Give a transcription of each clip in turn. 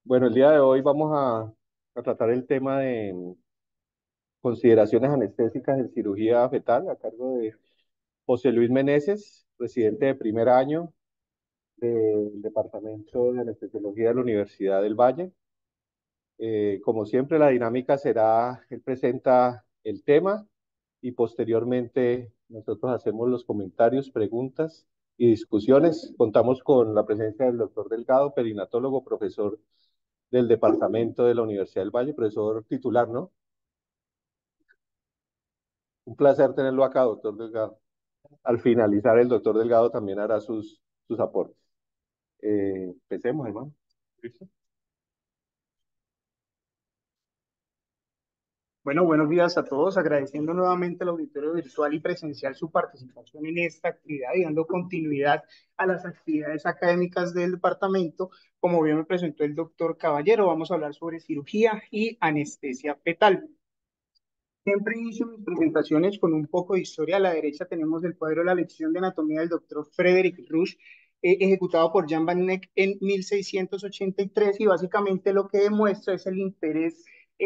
Bueno, el día de hoy vamos a tratar el tema de consideraciones anestésicas en cirugía fetal a cargo de José Luis Meneses, residente de primer año del Departamento de Anestesiología de la Universidad del Valle. Como siempre, la dinámica será, él presenta el tema y posteriormente nosotros hacemos los comentarios, preguntas y discusiones. Contamos con la presencia del doctor Delgado, perinatólogo, profesor del Departamento de la Universidad del Valle, profesor titular, ¿no? Un placer tenerlo acá, doctor Delgado. Al finalizar, el doctor Delgado también hará sus aportes. Empecemos, hermano. ¿Listo? Bueno, buenos días a todos, agradeciendo nuevamente al auditorio virtual y presencial su participación en esta actividad y dando continuidad a las actividades académicas del departamento. Como bien me presentó el doctor Caballero, vamos a hablar sobre cirugía y anestesia fetal. Siempre inicio mis presentaciones con un poco de historia. A la derecha tenemos el cuadro de la lección de anatomía del doctor Frederick Rush, ejecutado por Jan van Eyck en 1683, y básicamente lo que demuestra es el interés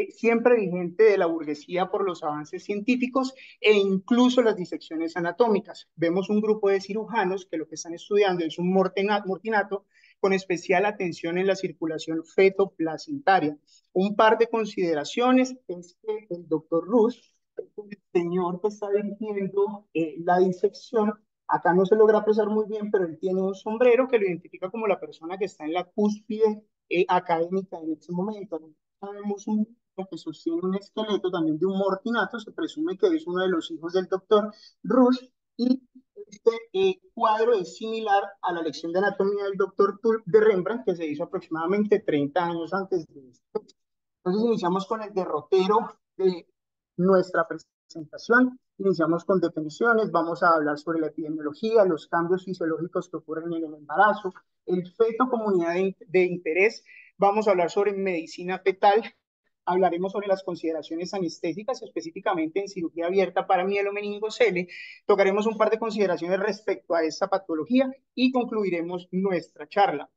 siempre vigente de la burguesía por los avances científicos e incluso las disecciones anatómicas. Vemos un grupo de cirujanos que lo que están estudiando es un mortinato con especial atención en la circulación feto-placentaria. Un par de consideraciones es que el doctor Rush, el señor que está dirigiendo la disección, acá no se logra apreciar muy bien, pero él tiene un sombrero que lo identifica como la persona que está en la cúspide académica en este momento. Sabemos un que sostiene un esqueleto también de un mortinato, se presume que es uno de los hijos del doctor Rush, y este cuadro es similar a la lección de anatomía del doctor Tulp de Rembrandt, que se hizo aproximadamente 30 años antes de esto. Entonces iniciamos con el derrotero de nuestra presentación, iniciamos con definiciones, vamos a hablar sobre la epidemiología, los cambios fisiológicos que ocurren en el embarazo, el feto como unidad de interés, vamos a hablar sobre medicina fetal, hablaremos sobre las consideraciones anestésicas, específicamente en cirugía abierta para mielomeningocele, tocaremos un par de consideraciones respecto a esta patología y concluiremos nuestra charla.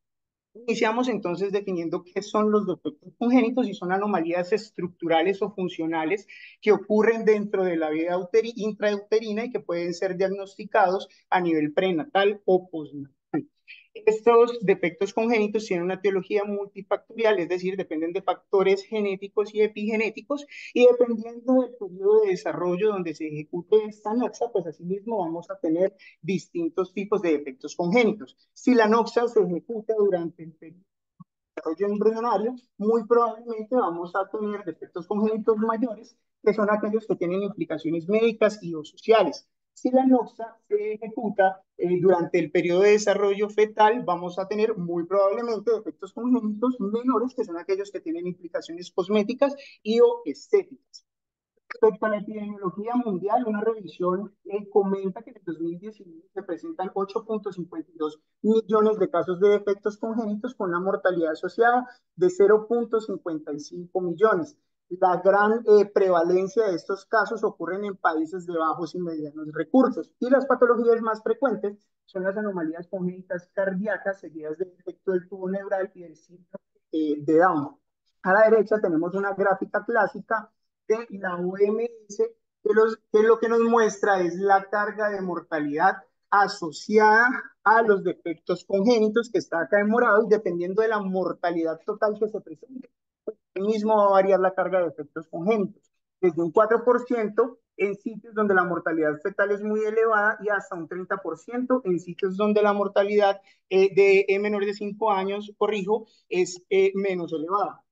Iniciamos entonces definiendo qué son los defectos congénitos y son anomalías estructurales o funcionales que ocurren dentro de la vida intrauterina y que pueden ser diagnosticados a nivel prenatal o postnatal. Estos defectos congénitos tienen una etiología multifactorial, es decir, dependen de factores genéticos y epigenéticos, y dependiendo del periodo de desarrollo donde se ejecute esta noxa, pues asimismo vamos a tener distintos tipos de defectos congénitos. Si la noxa se ejecuta durante el periodo de desarrollo embrionario, muy probablemente vamos a tener defectos congénitos mayores, que son aquellos que tienen implicaciones médicas y o sociales. Si la noxa se ejecuta durante el periodo de desarrollo fetal, vamos a tener muy probablemente defectos congénitos menores, que son aquellos que tienen implicaciones cosméticas y o estéticas. Respecto a la epidemiología mundial, una revisión comenta que en el 2019 se presentan 8.52 millones de casos de defectos congénitos con una mortalidad asociada de 0.55 millones. La gran prevalencia de estos casos ocurren en países de bajos y medianos recursos, y las patologías más frecuentes son las anomalías congénitas cardíacas seguidas del defecto del tubo neural y del síndrome de Down. A la derecha tenemos una gráfica clásica de la OMS, que lo que nos muestra es la carga de mortalidad asociada a los defectos congénitos, que está acá en morado, y dependiendo de la mortalidad total que se presente, pues, mismo va a variar la carga de defectos congénitos, desde un 4% en sitios donde la mortalidad fetal es muy elevada y hasta un 30% en sitios donde la mortalidad de menores de 5 años, corrijo, es menos elevada.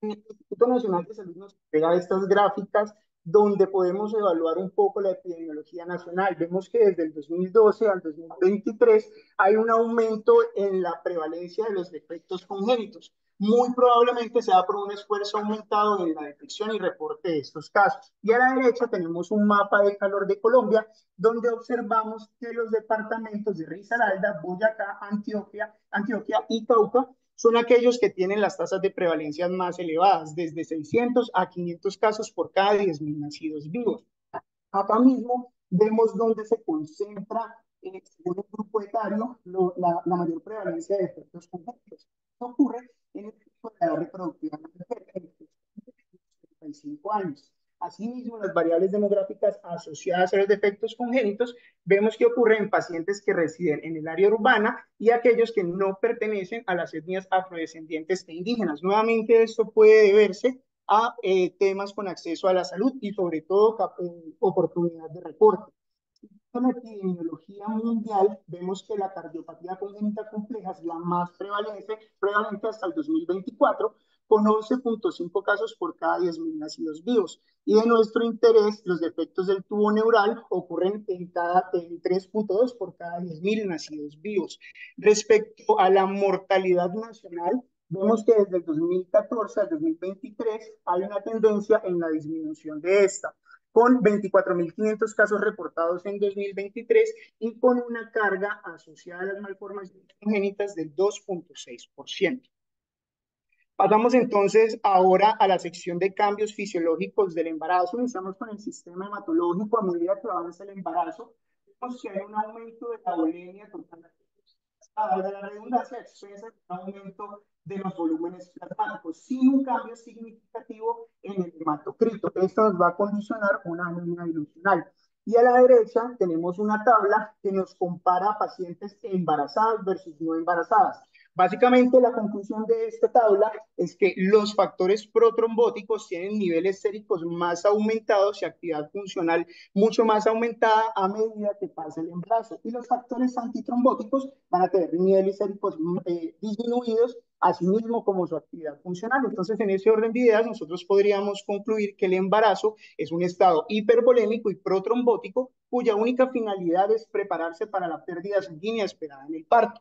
El Instituto Nacional de Salud nos entrega estas gráficas donde podemos evaluar un poco la epidemiología nacional. Vemos que desde el 2012 al 2023 hay un aumento en la prevalencia de los defectos congénitos. Muy probablemente sea por un esfuerzo aumentado en la detección y reporte de estos casos. Y a la derecha tenemos un mapa de calor de Colombia, donde observamos que los departamentos de Risaralda, Boyacá, Antioquia y Cauca son aquellos que tienen las tasas de prevalencia más elevadas, desde 600 a 500 casos por cada 10.000 nacidos vivos. Acá mismo vemos dónde se concentra, según el grupo etario, la mayor prevalencia de efectos congénitos. Esto ocurre en el la edad reproductiva de la mujer, en 35 años. Asimismo, las variables demográficas asociadas a los defectos congénitos vemos que ocurre en pacientes que residen en el área urbana y aquellos que no pertenecen a las etnias afrodescendientes e indígenas. Nuevamente, esto puede deberse a temas con acceso a la salud y sobre todo oportunidad de reporte. En la epidemiología mundial vemos que la cardiopatía congénita compleja es la más prevalente hasta el 2024, con 11.5 casos por cada 10.000 nacidos vivos. Y de nuestro interés, los defectos del tubo neural ocurren en 3.2 por cada 10.000 nacidos vivos. Respecto a la mortalidad nacional, vemos que desde el 2014 al 2023 hay una tendencia en la disminución de esta, con 24.500 casos reportados en 2023 y con una carga asociada a las malformaciones congénitas del 2.6%. Pasamos entonces ahora a la sección de cambios fisiológicos del embarazo. Iniciamos con el sistema hematológico. A medida que avanza el embarazo, vemos que hay un aumento de la bulimia total, de la redundancia expresa un aumento de los volúmenes plasmáticos, sin un cambio significativo en el hematocrito. Esto nos va a condicionar una anemia dilucional. Y a la derecha tenemos una tabla que nos compara pacientes embarazadas versus no embarazadas. Básicamente, la conclusión de esta tabla es que los factores protrombóticos tienen niveles séricos más aumentados y actividad funcional mucho más aumentada a medida que pasa el embarazo. Y los factores antitrombóticos van a tener niveles séricos disminuidos, así mismo como su actividad funcional. Entonces, en ese orden de ideas, nosotros podríamos concluir que el embarazo es un estado hipervolémico y protrombótico cuya única finalidad es prepararse para la pérdida sanguínea esperada en el parto.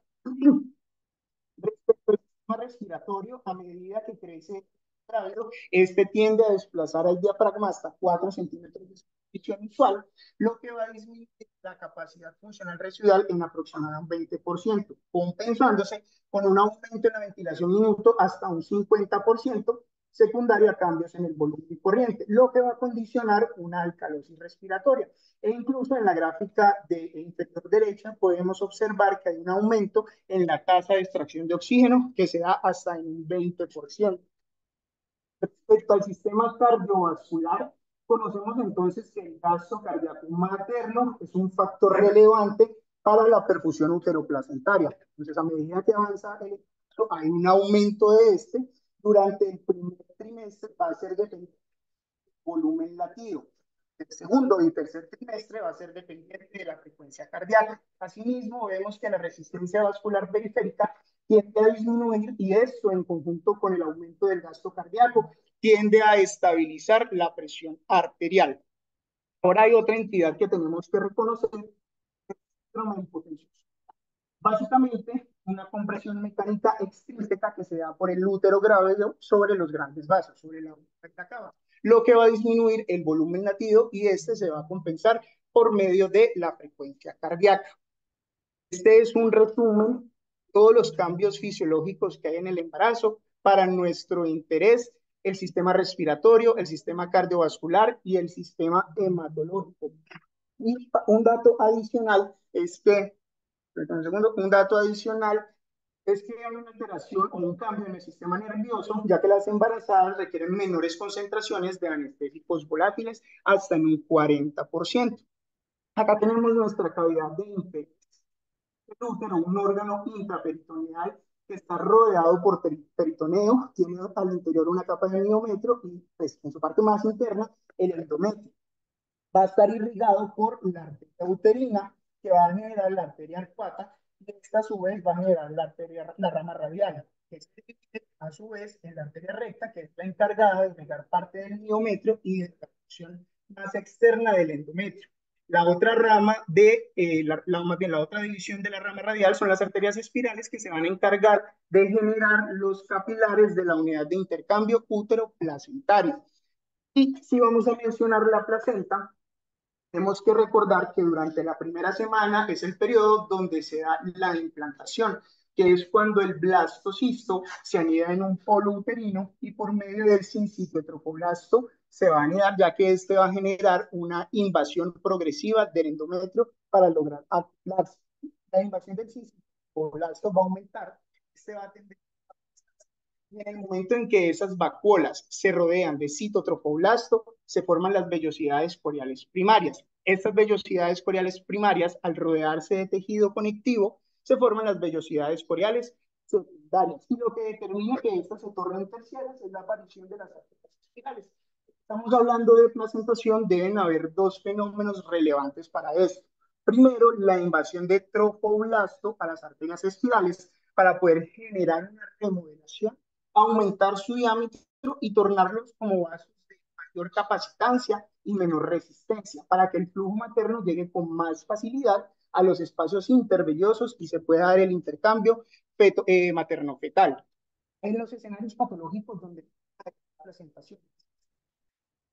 Respecto al sistema respiratorio, a medida que crece el grávido, este tiende a desplazar el diafragma hasta 4 centímetros de superficie visual, lo que va a disminuir la capacidad funcional residual en aproximadamente un 20%, compensándose con un aumento en la ventilación minuto hasta un 50%, secundario a cambios en el volumen corriente, lo que va a condicionar una alcalosis respiratoria. E incluso en la gráfica de inferior derecha podemos observar que hay un aumento en la tasa de extracción de oxígeno que se da hasta en un 20%. Respecto al sistema cardiovascular, conocemos entonces que el gasto cardíaco materno es un factor relevante para la perfusión uteroplacentaria. Entonces, a medida que avanza el embarazo, hay un aumento de este. Durante el primer trimestre va a ser dependiente del volumen latido. El segundo y tercer trimestre va a ser dependiente de la frecuencia cardíaca. Asimismo, vemos que la resistencia vascular periférica tiende a disminuir y esto en conjunto con el aumento del gasto cardíaco tiende a estabilizar la presión arterial. Ahora hay otra entidad que tenemos que reconocer, la hipotensión. Básicamente, una compresión mecánica extrínseca que se da por el útero grávido sobre los grandes vasos, sobre la cava, lo que va a disminuir el volumen latido y este se va a compensar por medio de la frecuencia cardíaca. Este es un resumen de todos los cambios fisiológicos que hay en el embarazo para nuestro interés, el sistema respiratorio, el sistema cardiovascular y el sistema hematológico. Y un dato adicional es que un segundo, un dato adicional es que hay una alteración o un cambio en el sistema nervioso, ya que las embarazadas requieren menores concentraciones de anestésicos volátiles, hasta en un 40%. Acá tenemos nuestra cavidad de el útero, un órgano intraperitoneal que está rodeado por peritoneo, tiene al interior una capa de miometrio y pues, en su parte más interna el endometrio. Va a estar irrigado por la arteria uterina, que va a generar la arteria arcuata, y esta a su vez va a generar la rama radial, que se divide a su vez en la arteria recta, que es la encargada de irrigar parte del miometrio y de la función más externa del endometrio. La otra rama más bien la otra división de la rama radial son las arterias espirales que se van a encargar de generar los capilares de la unidad de intercambio útero-placentario. Y si vamos a mencionar la placenta, tenemos que recordar que durante la primera semana es el periodo donde se da la implantación, que es cuando el blastocisto se anida en un polo uterino y por medio del sincito tropoblasto se va a anidar, ya que este va a generar una invasión progresiva del endometrio para lograr acoplarse. La invasión del sincito tropoblasto va a aumentar, este va a tender Y en el momento en que esas vacuolas se rodean de citotrofoblasto, se forman las vellosidades coriales primarias. Estas vellosidades coriales primarias, al rodearse de tejido conectivo, se forman las vellosidades coriales secundarias. Y lo que determina que estas se tornen terciarias es la aparición de las arterias espirales. Estamos hablando de placentación, deben haber dos fenómenos relevantes para esto. Primero, la invasión de trofoblasto a las arterias espirales para poder generar una remodelación, aumentar su diámetro y tornarlos como vasos de mayor capacitancia y menor resistencia, para que el flujo materno llegue con más facilidad a los espacios intervellosos y se pueda dar el intercambio materno-fetal. En los escenarios patológicos donde hay presentación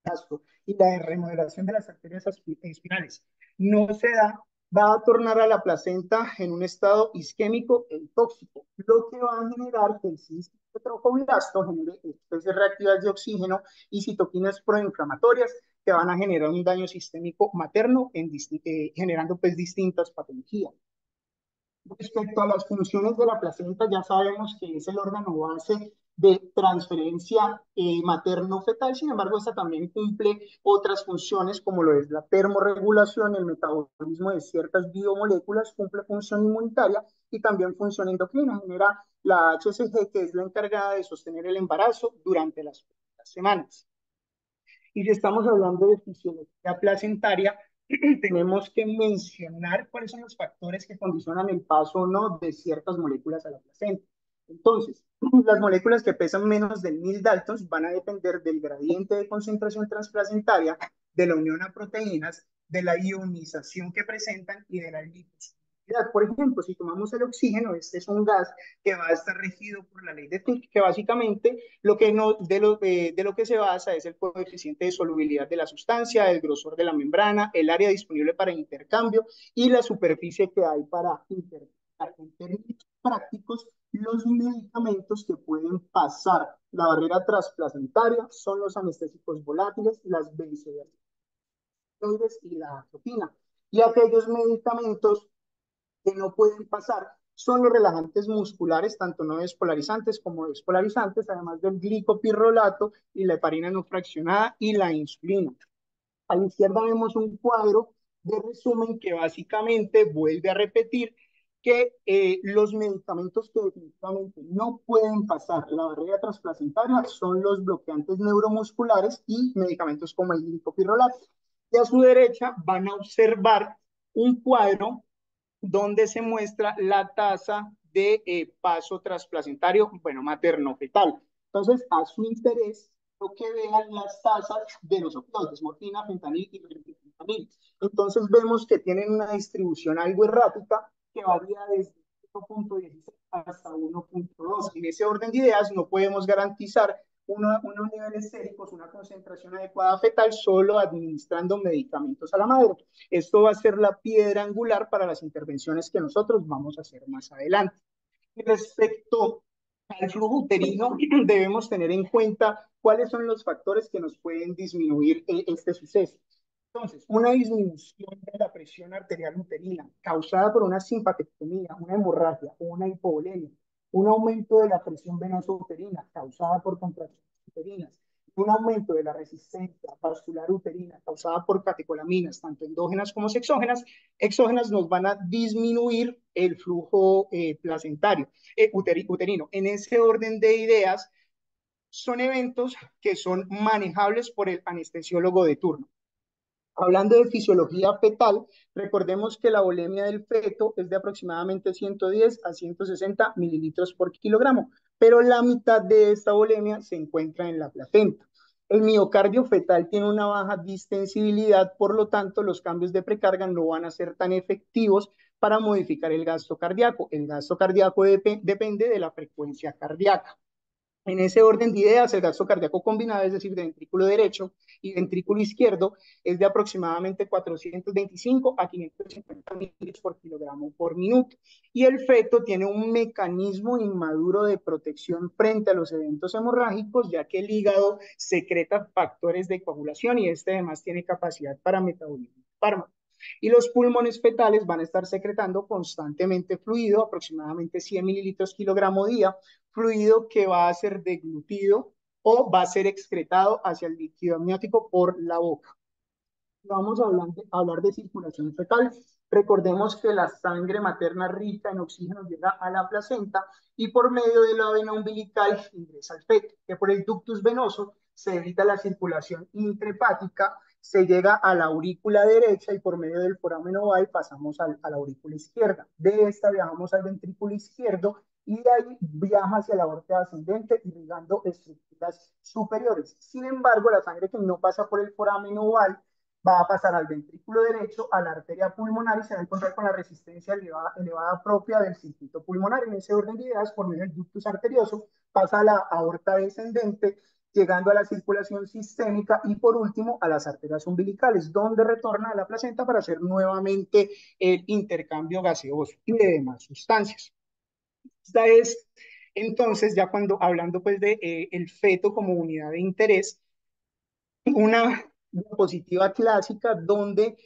gasto y la remodelación de las arterias espinales no se da, va a tornar a la placenta en un estado isquémico e tóxico, lo que va a generar que el cistotrofoblasto genere especies reactivas de oxígeno y citoquinas proinflamatorias que van a generar un daño sistémico materno generando pues distintas patologías. Respecto a las funciones de la placenta, ya sabemos que es el órgano base de transferencia materno-fetal, sin embargo, esta también cumple otras funciones como lo es la termorregulación, el metabolismo de ciertas biomoléculas, cumple función inmunitaria y también función endocrina, genera la HCG, que es la encargada de sostener el embarazo durante las semanas. Y si estamos hablando de fisiología placentaria, tenemos que mencionar cuáles son los factores que condicionan el paso o no de ciertas moléculas a la placenta. Entonces, las moléculas que pesan menos de 1000 Daltons van a depender del gradiente de concentración transplacentaria, de la unión a proteínas, de la ionización que presentan y de la liposolubilidad. Por ejemplo, si tomamos el oxígeno, este es un gas que va a estar regido por la ley de Fick, que básicamente lo que no, de lo que se basa es el coeficiente de solubilidad de la sustancia, el grosor de la membrana, el área disponible para intercambio y la superficie que hay para intercambiar. En términos prácticos, los medicamentos que pueden pasar la barrera transplacentaria son los anestésicos volátiles, las benzodiazepinas y la atropina. Y aquellos medicamentos que no pueden pasar son los relajantes musculares, tanto no despolarizantes como despolarizantes, además del glicopirrolato y la heparina no fraccionada y la insulina. A la izquierda vemos un cuadro de resumen que básicamente vuelve a repetir que los medicamentos que definitivamente no pueden pasar la barrera transplacentaria son los bloqueantes neuromusculares y medicamentos como el glicopirrolato. Y a su derecha van a observar un cuadro donde se muestra la tasa de paso transplacentario, bueno, materno-fetal. Entonces, a su interés, lo que vean las tasas de los opioides, morfina, fentanil y fentanil. Entonces, vemos que tienen una distribución algo errática que varía desde 1.16 hasta 1.2. En ese orden de ideas, no podemos garantizar unos niveles séricos, una concentración adecuada fetal, solo administrando medicamentos a la madre. Esto va a ser la piedra angular para las intervenciones que nosotros vamos a hacer más adelante. Y respecto al flujo uterino, debemos tener en cuenta cuáles son los factores que nos pueden disminuir este suceso. Entonces, una disminución de la presión arterial uterina causada por una simpatectomía, una hemorragia o una hipovolemia, un aumento de la presión venosa uterina causada por contracciones uterinas, un aumento de la resistencia vascular uterina causada por catecolaminas, tanto endógenas como exógenas nos van a disminuir el flujo placentario, uterino. En ese orden de ideas, son eventos que son manejables por el anestesiólogo de turno. Hablando de fisiología fetal, recordemos que la volemia del feto es de aproximadamente 110 a 160 mililitros por kilogramo, pero la mitad de esta volemia se encuentra en la placenta. El miocardio fetal tiene una baja distensibilidad, por lo tanto, los cambios de precarga no van a ser tan efectivos para modificar el gasto cardíaco. El gasto cardíaco depende de la frecuencia cardíaca. En ese orden de ideas, el gasto cardíaco combinado, es decir, de ventrículo derecho y ventrículo izquierdo, es de aproximadamente 425 a 550 mililitros por kilogramo por minuto. Y el feto tiene un mecanismo inmaduro de protección frente a los eventos hemorrágicos, ya que el hígado secreta factores de coagulación y este además tiene capacidad para metabolismo fármaco. Y los pulmones fetales van a estar secretando constantemente fluido, aproximadamente 100 mililitros kilogramo día, fluido que va a ser deglutido o va a ser excretado hacia el líquido amniótico por la boca. Vamos a hablar de circulación fetal. Recordemos que la sangre materna rica en oxígeno llega a la placenta y por medio de la vena umbilical ingresa al feto, que por el ductus venoso se evita la circulación intrahepática, se llega a la aurícula derecha y por medio del foramen oval pasamos a la aurícula izquierda. De esta viajamos al ventrículo izquierdo y de ahí viaja hacia la aorta ascendente irrigando estructuras superiores. Sin embargo, la sangre que no pasa por el foramen oval va a pasar al ventrículo derecho, a la arteria pulmonar y se va a encontrar con la resistencia elevada propia del circuito pulmonar. En ese orden de ideas, por medio del ductus arterioso, pasa a la aorta descendente, llegando a la circulación sistémica y por último a las arterias umbilicales, donde retorna a la placenta para hacer nuevamente el intercambio gaseoso y de demás sustancias. Esta es entonces ya cuando hablando pues de el feto como unidad de interés, una diapositiva clásica donde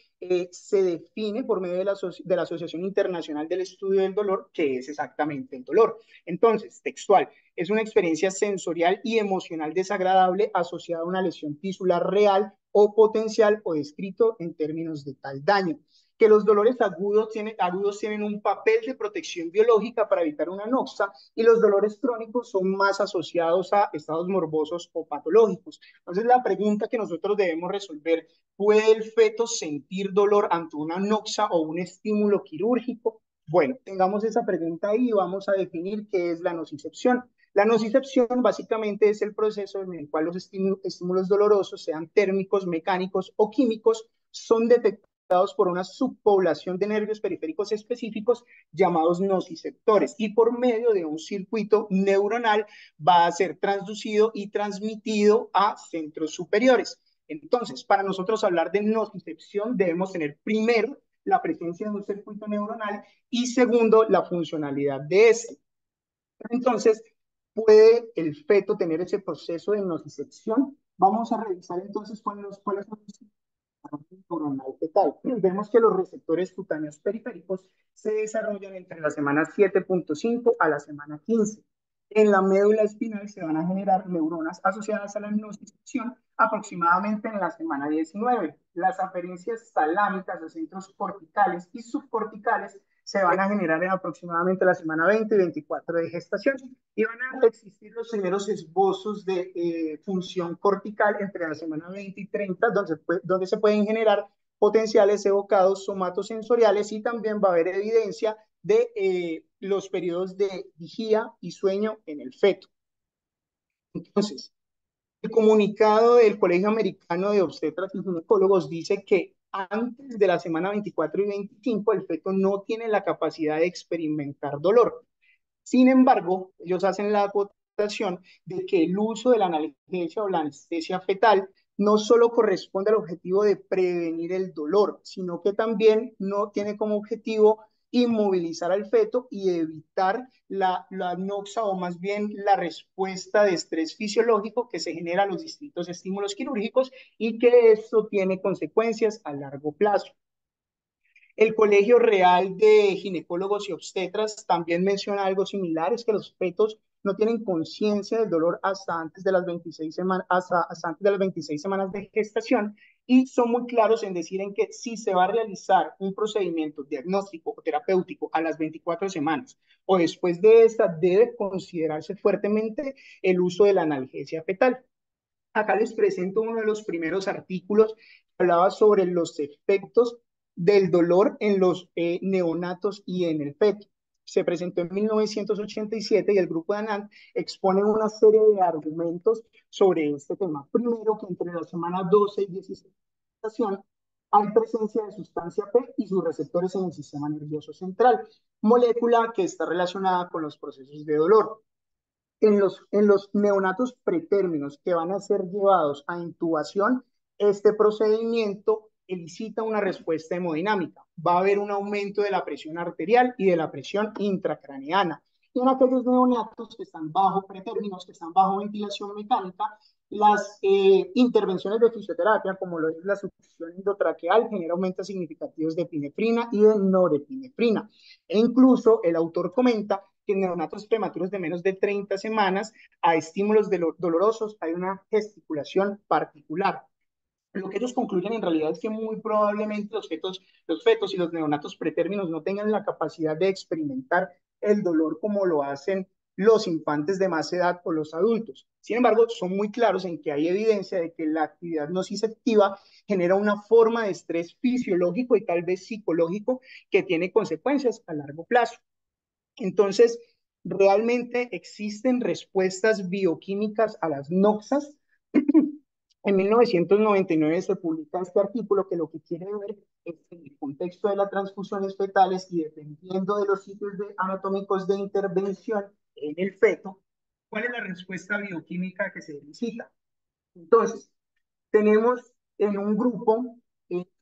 se define por medio de la Asociación Internacional del Estudio del Dolor qué es exactamente el dolor. Entonces, textual, es una experiencia sensorial y emocional desagradable asociada a una lesión tisular real o potencial o descrito en términos de tal daño. Que los dolores agudos tienen un papel de protección biológica para evitar una noxa y los dolores crónicos son más asociados a estados morbosos o patológicos. Entonces, la pregunta que nosotros debemos resolver, ¿puede el feto sentir dolor ante una noxa o un estímulo quirúrgico? Bueno, tengamos esa pregunta ahí y vamos a definir qué es la nocicepción. La nocicepción básicamente es el proceso en el cual los estímulos dolorosos, sean térmicos, mecánicos o químicos, son detectados por una subpoblación de nervios periféricos específicos llamados nociceptores y por medio de un circuito neuronal va a ser transducido y transmitido a centros superiores. Entonces, para nosotros hablar de nocicepción debemos tener primero la presencia de un circuito neuronal y segundo la funcionalidad de este. Entonces, ¿puede el feto tener ese proceso de nocicepción? Vamos a revisar entonces cuáles son los neuronal fetal. Vemos que los receptores cutáneos periféricos se desarrollan entre la semana 7.5 a la semana 15. En la médula espinal se van a generar neuronas asociadas a la nocicepción aproximadamente en la semana 19. Las aferencias talámicas de centros corticales y subcorticales se van a generar en aproximadamente la semana 20 y 24 de gestación y van a existir los primeros esbozos de función cortical entre la semana 20 y 30, donde se pueden generar potenciales evocados somatosensoriales y también va a haber evidencia de los periodos de vigía y sueño en el feto. Entonces, el comunicado del Colegio Americano de Obstetras y Ginecólogos dice que antes de la semana 24 y 25 el feto no tiene la capacidad de experimentar dolor. Sin embargo, ellos hacen la acotación de que el uso de la analgesia o la anestesia fetal no solo corresponde al objetivo de prevenir el dolor, sino que también no tiene como objetivo inmovilizar al feto y evitar la noxa o más bien la respuesta de estrés fisiológico que se genera a los distintos estímulos quirúrgicos y que eso tiene consecuencias a largo plazo. El Colegio Real de Ginecólogos y Obstetras también menciona algo similar, es que los fetos no tienen conciencia del dolor hasta antes de las 26 semanas, hasta antes de las 26 semanas de gestación y son muy claros en decir en que si se va a realizar un procedimiento diagnóstico o terapéutico a las 24 semanas o después de esta, debe considerarse fuertemente el uso de la analgesia fetal. Acá les presento uno de los primeros artículos que hablaba sobre los efectos del dolor en los neonatos y en el feto. Se presentó en 1987 y el grupo de Anand expone una serie de argumentos sobre este tema. Primero, que entre la semana 12 y 16 de gestación hay presencia de sustancia P y sus receptores en el sistema nervioso central, molécula que está relacionada con los procesos de dolor. En los neonatos pretérminos que van a ser llevados a intubación, este procedimiento elicita una respuesta hemodinámica. Va a haber un aumento de la presión arterial y de la presión intracraneana. Y en aquellos neonatos que están bajo pretérminos, que están bajo ventilación mecánica, las intervenciones de fisioterapia, como lo es la succión endotraqueal, genera aumentos significativos de epinefrina y de norepinefrina. E incluso el autor comenta que en neonatos prematuros de menos de 30 semanas a estímulos dolorosos hay una gesticulación particular. Lo que ellos concluyen en realidad es que muy probablemente los fetos y los neonatos pretérminos no tengan la capacidad de experimentar el dolor como lo hacen los infantes de más edad o los adultos. Sin embargo, son muy claros en que hay evidencia de que la actividad nociceptiva genera una forma de estrés fisiológico y tal vez psicológico que tiene consecuencias a largo plazo. Entonces, realmente existen respuestas bioquímicas a las noxas. En 1999 se publica este artículo que lo que quiere ver es en el contexto de las transfusiones fetales y dependiendo de los sitios anatómicos de intervención en el feto, cuál es la respuesta bioquímica que se necesita. Entonces, tenemos en un grupo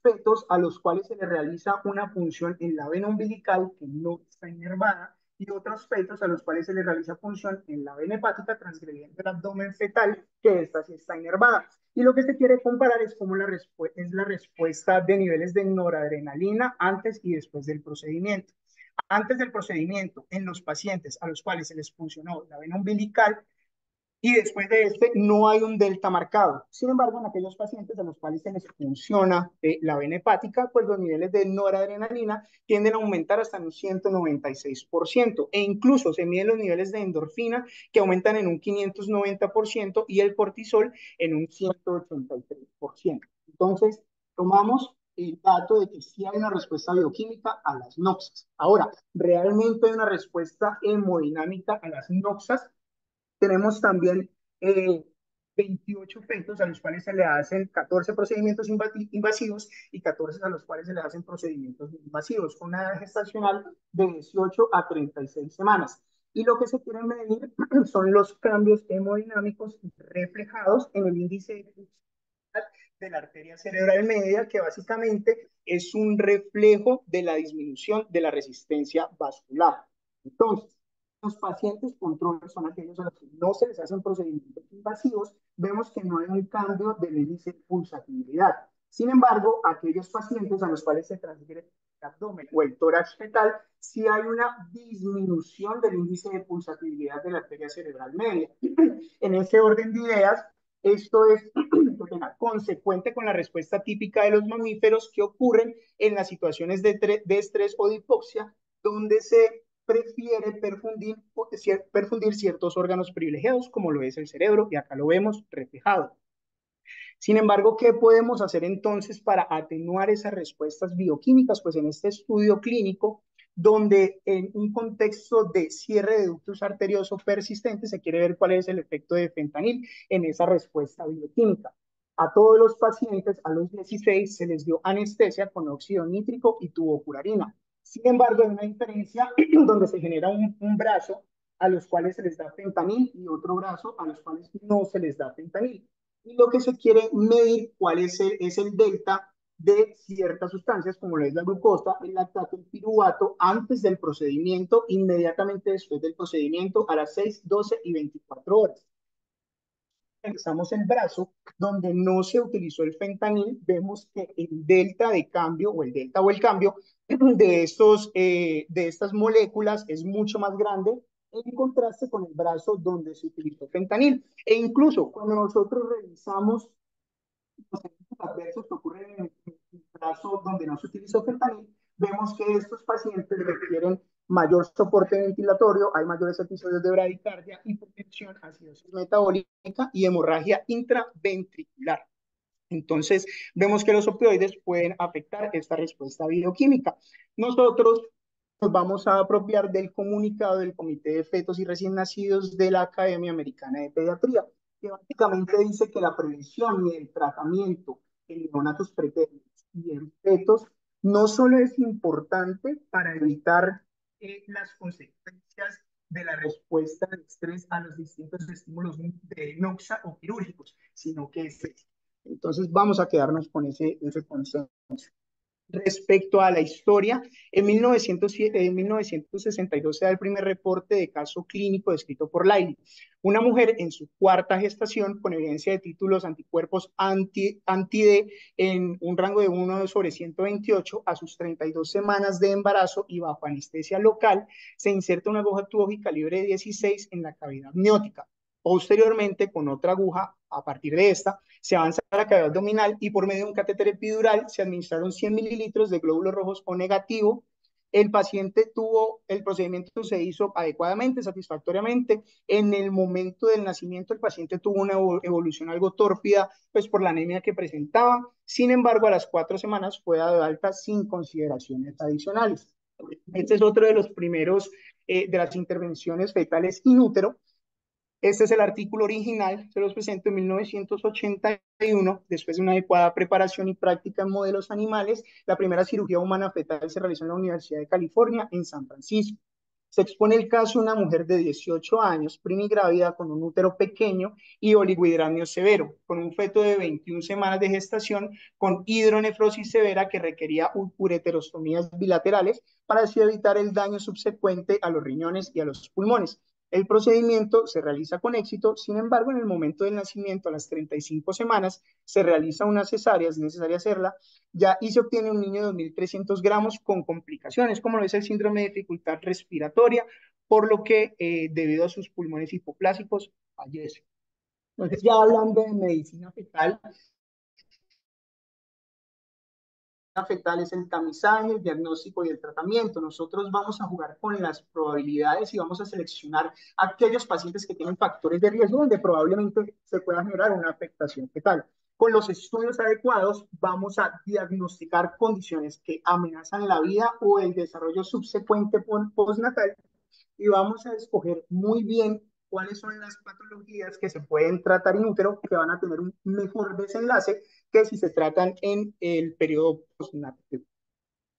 fetos a los cuales se les realiza una punción en la vena umbilical que no está inervada y otros fetos a los cuales se les realiza punción en la vena hepática transgrediente del abdomen fetal, que esta sí está inervada. Y lo que se quiere comparar es cómo es la respuesta de niveles de noradrenalina antes y después del procedimiento. Antes del procedimiento, en los pacientes a los cuales se les puncionó la vena umbilical, y después de este no hay un delta marcado. Sin embargo, en aquellos pacientes a los cuales se les funciona la vena hepática, pues los niveles de noradrenalina tienden a aumentar hasta un 196%, e incluso se miden los niveles de endorfina que aumentan en un 590% y el cortisol en un 183%. Entonces, tomamos el dato de que sí hay una respuesta bioquímica a las noxas. Ahora, ¿realmente hay una respuesta hemodinámica a las noxas? Tenemos también 28 fetos a los cuales se le hacen 14 procedimientos invasivos y 14 a los cuales se le hacen procedimientos invasivos, con una edad gestacional de 18 a 36 semanas. Y lo que se quiere medir son los cambios hemodinámicos reflejados en el índice de la arteria cerebral media, que básicamente es un reflejo de la disminución de la resistencia vascular. Entonces, los pacientes control son aquellos a los que no se les hacen procedimientos invasivos, vemos que no hay un cambio del índice de pulsatividad. Sin embargo, aquellos pacientes a los cuales se transgrede el abdomen o el tórax fetal, sí hay una disminución del índice de pulsatividad de la arteria cerebral media. En ese orden de ideas, esto es consecuente con la respuesta típica de los mamíferos que ocurren en las situaciones de estrés o de hipoxia, donde se prefiere perfundir ciertos órganos privilegiados, como lo es el cerebro, y acá lo vemos reflejado. Sin embargo, ¿qué podemos hacer entonces para atenuar esas respuestas bioquímicas? Pues en este estudio clínico, donde en un contexto de cierre de ductus arterioso persistente se quiere ver cuál es el efecto de fentanil en esa respuesta bioquímica. A todos los pacientes, a los 16, se les dio anestesia con óxido nítrico y tubocurarina. Sin embargo, hay una diferencia donde se genera un brazo a los cuales se les da fentanil y otro brazo a los cuales no se les da fentanil. Y lo que se quiere medir cuál es el delta de ciertas sustancias, como lo es la glucosa, el lactato, el piruvato, antes del procedimiento, inmediatamente después del procedimiento, a las 6, 12 y 24 horas. Revisamos el brazo, donde no se utilizó el fentanil, vemos que el delta de cambio, o el delta o el cambio de estas moléculas es mucho más grande en contraste con el brazo donde se utilizó fentanil. E incluso cuando nosotros revisamos los efectos adversos que ocurren en el brazo donde no se utilizó fentanil, vemos que estos pacientes requieren mayor soporte ventilatorio, hay mayores episodios de bradicardia, hipotensión, acidosis metabólica y hemorragia intraventricular. Entonces, vemos que los opioides pueden afectar esta respuesta bioquímica. Nosotros nos vamos a apropiar del comunicado del Comité de Fetos y Recién Nacidos de la Academia Americana de Pediatría, que básicamente dice que la prevención y el tratamiento en neonatos preternos y en fetos no solo es importante para evitar las consecuencias de la respuesta de estrés a los distintos estímulos de noxa o quirúrgicos, sino que es entonces vamos a quedarnos con ese consenso. Respecto a la historia, en 1962 se da el primer reporte de caso clínico descrito por Laili, una mujer en su cuarta gestación con evidencia de títulos anticuerpos anti-D en un rango de 1/128 a sus 32 semanas de embarazo y bajo anestesia local, se inserta una aguja tubo calibre 16 en la cavidad amniótica. Posteriormente, con otra aguja, a partir de esta, se avanza a la cavidad abdominal y por medio de un catéter epidural se administraron 100 mililitros de glóbulos rojos O negativo. El paciente tuvo, el procedimiento se hizo adecuadamente, satisfactoriamente. En el momento del nacimiento, el paciente tuvo una evolución algo tórpida, pues por la anemia que presentaba. Sin embargo, a las 4 semanas fue dado de alta sin consideraciones adicionales. Este es otro de los primeros de las intervenciones fetales in útero. Este es el artículo original, se los presento en 1981, después de una adecuada preparación y práctica en modelos animales. La primera cirugía humana fetal se realizó en la Universidad de California, en San Francisco. Se expone el caso de una mujer de 18 años, primigrávida, con un útero pequeño y oligohidramnio severo, con un feto de 21 semanas de gestación, con hidronefrosis severa que requería ureterostomías bilaterales para así evitar el daño subsecuente a los riñones y a los pulmones. El procedimiento se realiza con éxito, sin embargo, en el momento del nacimiento, a las 35 semanas, se realiza una cesárea, es necesario hacerla, ya y se obtiene un niño de 2.300 gramos con complicaciones, como lo es el síndrome de dificultad respiratoria, por lo que, debido a sus pulmones hipoplásicos, fallece. Entonces, ya hablando de medicina fetal, fetal es el tamizaje, el diagnóstico y el tratamiento. Nosotros vamos a jugar con las probabilidades y vamos a seleccionar aquellos pacientes que tienen factores de riesgo donde probablemente se pueda generar una afectación fetal. Con los estudios adecuados vamos a diagnosticar condiciones que amenazan la vida o el desarrollo subsecuente postnatal y vamos a escoger muy bien cuáles son las patologías que se pueden tratar in útero que van a tener un mejor desenlace que si se tratan en el periodo postnatal.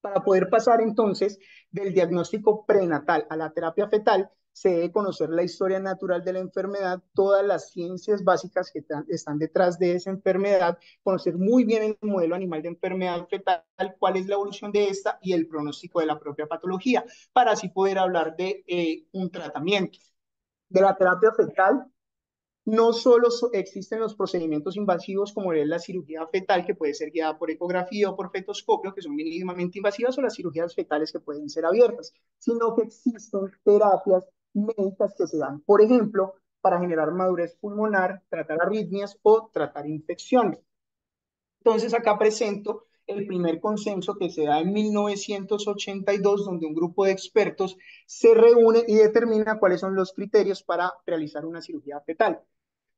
Para poder pasar entonces del diagnóstico prenatal a la terapia fetal, se debe conocer la historia natural de la enfermedad, todas las ciencias básicas que están detrás de esa enfermedad, conocer muy bien el modelo animal de enfermedad fetal, cuál es la evolución de esta y el pronóstico de la propia patología, para así poder hablar de un tratamiento. De la terapia fetal, no solo existen los procedimientos invasivos como es la cirugía fetal, que puede ser guiada por ecografía o por fetoscopio, que son mínimamente invasivas, o las cirugías fetales que pueden ser abiertas, sino que existen terapias médicas que se dan, por ejemplo, para generar madurez pulmonar, tratar arritmias o tratar infecciones. Entonces acá presento el primer consenso que se da en 1982, donde un grupo de expertos se reúne y determina cuáles son los criterios para realizar una cirugía fetal.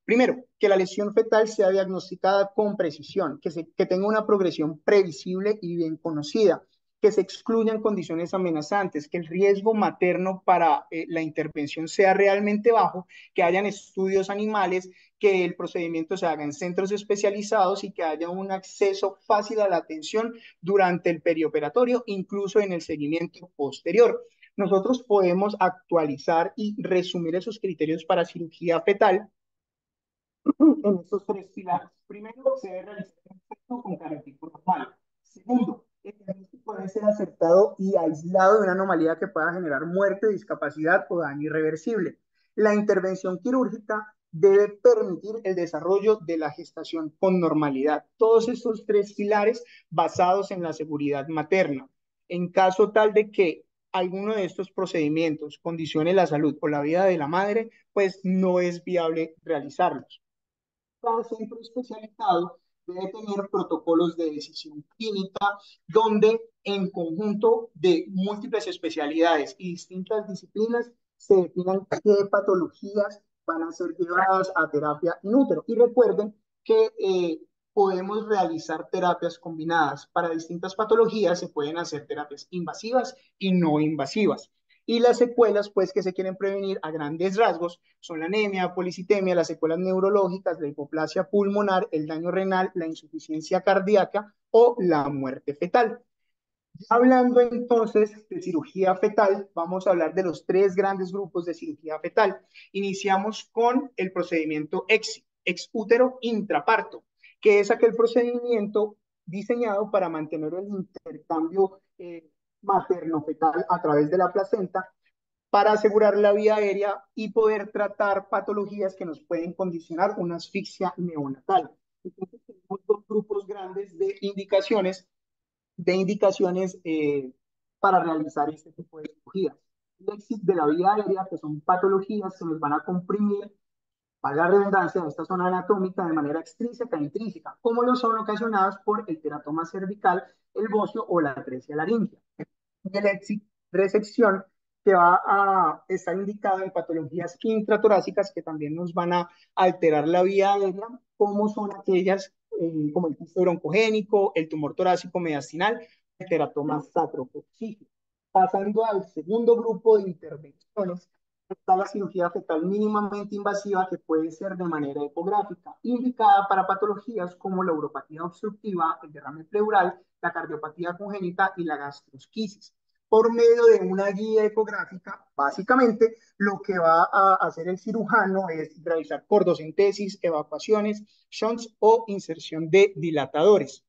Primero, que la lesión fetal sea diagnosticada con precisión, que tenga una progresión previsible y bien conocida, que se excluyan condiciones amenazantes, que el riesgo materno para la intervención sea realmente bajo, que hayan estudios animales, que el procedimiento se haga en centros especializados y que haya un acceso fácil a la atención durante el perioperatorio, incluso en el seguimiento posterior. Nosotros podemos actualizar y resumir esos criterios para cirugía fetal en estos tres pilares. Primero, se debe realizar un efecto con característica normal. Segundo, el diagnóstico debe ser acertado y aislado de una anomalía que pueda generar muerte, discapacidad o daño irreversible. La intervención quirúrgica debe permitir el desarrollo de la gestación con normalidad. Todos estos tres pilares basados en la seguridad materna. En caso tal de que alguno de estos procedimientos condicione la salud o la vida de la madre, pues no es viable realizarlos. Cada centro especializado debe tener protocolos de decisión clínica donde en conjunto de múltiples especialidades y distintas disciplinas se definan qué patologías van a ser llevadas a terapia in útero. Y recuerden que podemos realizar terapias combinadas. Para distintas patologías se pueden hacer terapias invasivas y no invasivas. Y las secuelas, pues, que se quieren prevenir a grandes rasgos son la anemia, policitemia, las secuelas neurológicas, la hipoplasia pulmonar, el daño renal, la insuficiencia cardíaca o la muerte fetal. Hablando entonces de cirugía fetal, vamos a hablar de los tres grandes grupos de cirugía fetal. Iniciamos con el procedimiento ex útero intraparto, que es aquel procedimiento diseñado para mantener el intercambio materno-fetal a través de la placenta para asegurar la vía aérea y poder tratar patologías que nos pueden condicionar una asfixia neonatal. Entonces, tenemos dos grupos grandes de indicaciones para realizar este tipo de cirugías. El éxito de la vía aérea, que son patologías que nos van a comprimir, valga la redundancia, esta zona anatómica de manera extrínseca e intrínseca, como lo son ocasionadas por el teratoma cervical, el bocio o la atresia laringea. Y el resección que va a estar indicado en patologías intratorácicas que también nos van a alterar la vía aérea, como son aquellas como el cisto broncogénico, el tumor torácico mediastinal, el teratoma sacrococcígeo. Pasando al segundo grupo de intervenciones, está la cirugía fetal mínimamente invasiva que puede ser de manera ecográfica, indicada para patologías como la uropatía obstructiva, el derrame pleural, la cardiopatía congénita y la gastrosquisis. Por medio de una guía ecográfica, básicamente lo que va a hacer el cirujano es realizar cordocentesis, evacuaciones, shunts o inserción de dilatadores.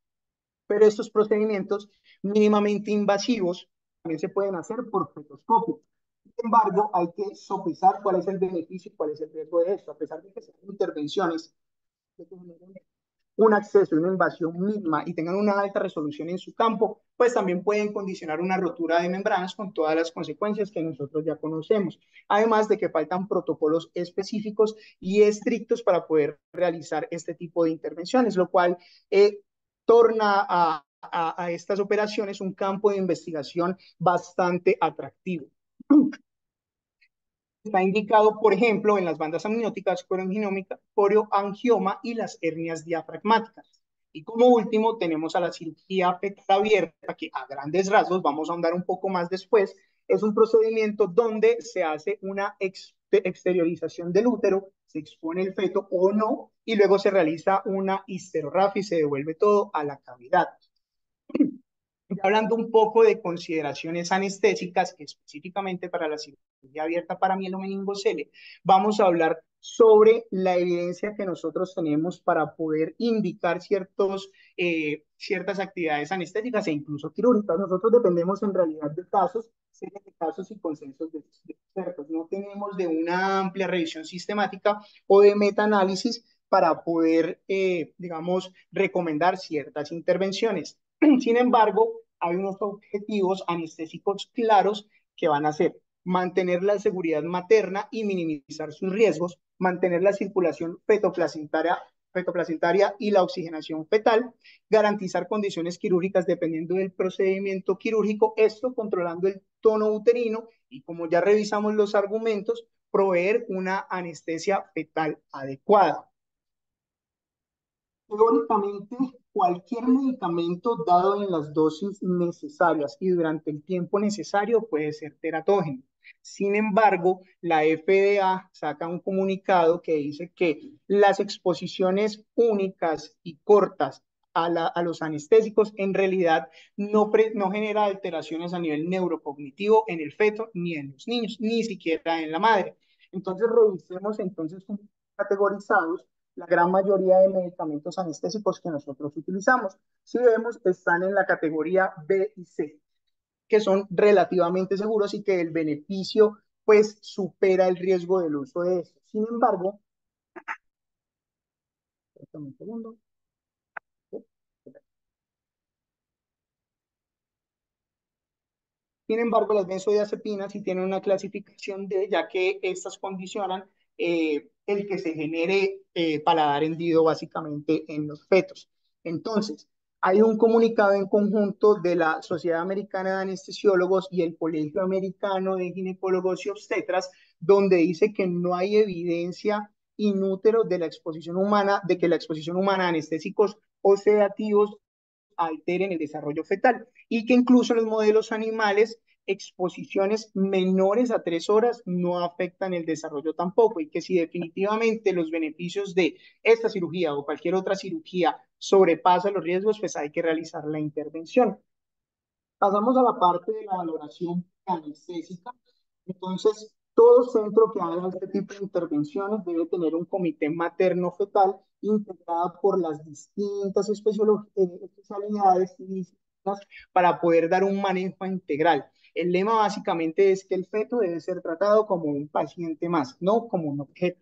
Pero estos procedimientos mínimamente invasivos también se pueden hacer por fetoscopio. Sin embargo, hay que sopesar cuál es el beneficio y cuál es el riesgo de esto. A pesar de que sean intervenciones que generen un acceso y una invasión mínima y tengan una alta resolución en su campo, pues también pueden condicionar una rotura de membranas con todas las consecuencias que nosotros ya conocemos. Además de que faltan protocolos específicos y estrictos para poder realizar este tipo de intervenciones, lo cual torna a estas operaciones un campo de investigación bastante atractivo. Está indicado, por ejemplo, en las bandas amnióticas, corioangioma y las hernias diafragmáticas. Y como último, tenemos a la cirugía fetal abierta, que a grandes rasgos, vamos a ahondar un poco más después, es un procedimiento donde se hace una exteriorización del útero, se expone el feto o no, y luego se realiza una histerografía y se devuelve todo a la cavidad. Hablando un poco de consideraciones anestésicas, específicamente para la cirugía abierta para mielomeningocele, vamos a hablar sobre la evidencia que nosotros tenemos para poder indicar ciertas actividades anestésicas e incluso quirúrgicas. Nosotros dependemos en realidad de casos, series de casos y consensos de expertos. No tenemos de una amplia revisión sistemática o de metaanálisis para poder, digamos, recomendar ciertas intervenciones. Sin embargo, hay unos objetivos anestésicos claros que van a ser mantener la seguridad materna y minimizar sus riesgos, mantener la circulación fetoplacentaria y la oxigenación fetal, garantizar condiciones quirúrgicas dependiendo del procedimiento quirúrgico, esto controlando el tono uterino y como ya revisamos los argumentos, proveer una anestesia fetal adecuada. Teóricamente, cualquier medicamento dado en las dosis necesarias y durante el tiempo necesario puede ser teratógeno. Sin embargo, la FDA saca un comunicado que dice que las exposiciones únicas y cortas a los anestésicos en realidad no genera alteraciones a nivel neurocognitivo en el feto ni en los niños, ni siquiera en la madre. Entonces, revisemos entonces categorizados la gran mayoría de medicamentos anestésicos que nosotros utilizamos. Si vemos, están en la categoría B y C, que son relativamente seguros y que el beneficio pues supera el riesgo del uso de estos. Sin embargo, un segundo. Sin embargo, las benzodiazepinas sí tienen una clasificación D, ya que estas condicionan el que se genere paladar hendido básicamente en los fetos. Entonces, hay un comunicado en conjunto de la Sociedad Americana de Anestesiólogos y el Colegio Americano de Ginecólogos y Obstetras, donde dice que no hay evidencia inútero de la exposición humana, de que la exposición humana a anestésicos o sedativos alteren el desarrollo fetal y que incluso en los modelos animales exposiciones menores a 3 horas no afectan el desarrollo tampoco y que si definitivamente los beneficios de esta cirugía o cualquier otra cirugía sobrepasa los riesgos, pues hay que realizar la intervención. Pasamos a la parte de la valoración anestésica. Entonces, Todo centro que haga este tipo de intervenciones debe tener un comité materno-fetal integrado por las distintas especialidades y disciplinas para poder dar un manejo integral. El lema básicamente es que el feto debe ser tratado como un paciente más, no como un objeto.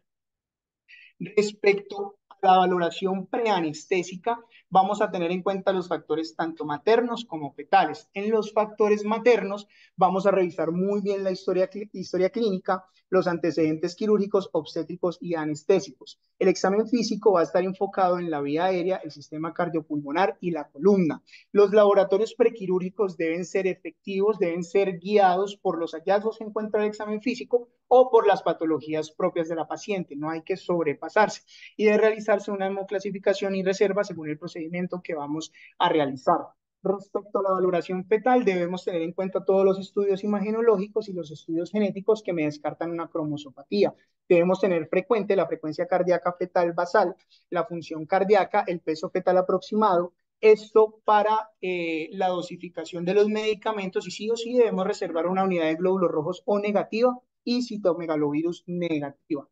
Respecto a la valoración preanestésica, vamos a tener en cuenta los factores tanto maternos como fetales. En los factores maternos vamos a revisar muy bien la historia clínica, los antecedentes quirúrgicos, obstétricos y anestésicos. El examen físico va a estar enfocado en la vía aérea, el sistema cardiopulmonar y la columna. Los laboratorios prequirúrgicos deben ser efectivos, deben ser guiados por los hallazgos que encuentra el examen físico o por las patologías propias de la paciente. No hay que sobrepasarse y de realizarse una hemoclasificación y reserva según el procedimiento que vamos a realizar. Respecto a la valoración fetal, debemos tener en cuenta todos los estudios imagenológicos y los estudios genéticos que me descartan una cromosopatía. Debemos tener frecuente la frecuencia cardíaca fetal basal, la función cardíaca, el peso fetal aproximado, esto para la dosificación de los medicamentos y sí o sí debemos reservar una unidad de glóbulos rojos O negativa y citomegalovirus negativa.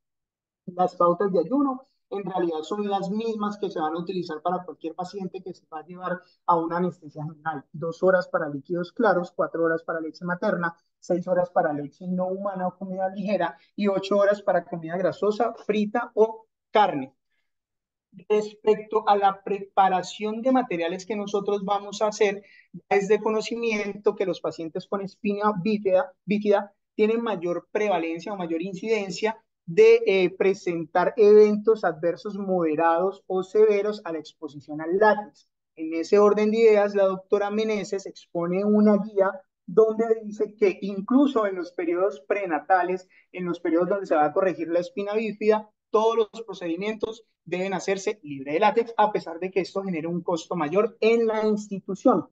Las pautas de ayuno en realidad son las mismas que se van a utilizar para cualquier paciente que se va a llevar a una anestesia general. 2 horas para líquidos claros, 4 horas para leche materna, 6 horas para leche no humana o comida ligera y 8 horas para comida grasosa, frita o carne. Respecto a la preparación de materiales que nosotros vamos a hacer, es de conocimiento que los pacientes con espina bífida tienen mayor prevalencia o mayor incidencia de presentar eventos adversos moderados o severos a la exposición al látex. En ese orden de ideas, la doctora Meneses expone una guía donde dice que incluso en los periodos prenatales, en los periodos donde se va a corregir la espina bífida, todos los procedimientos deben hacerse libre de látex, a pesar de que esto genere un costo mayor en la institución.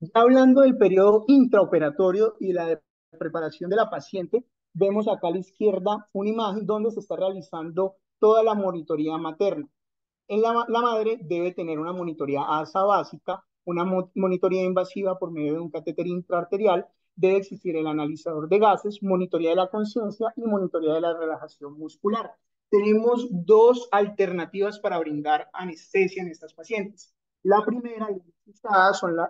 Ya hablando del periodo intraoperatorio y la preparación de la paciente, vemos acá a la izquierda una imagen donde se está realizando toda la monitoría materna. La madre debe tener una monitoría ASA básica, una monitoría invasiva por medio de un catéter intraarterial, debe existir el analizador de gases, monitoría de la conciencia y monitoría de la relajación muscular. Tenemos dos alternativas para brindar anestesia en estas pacientes. La primera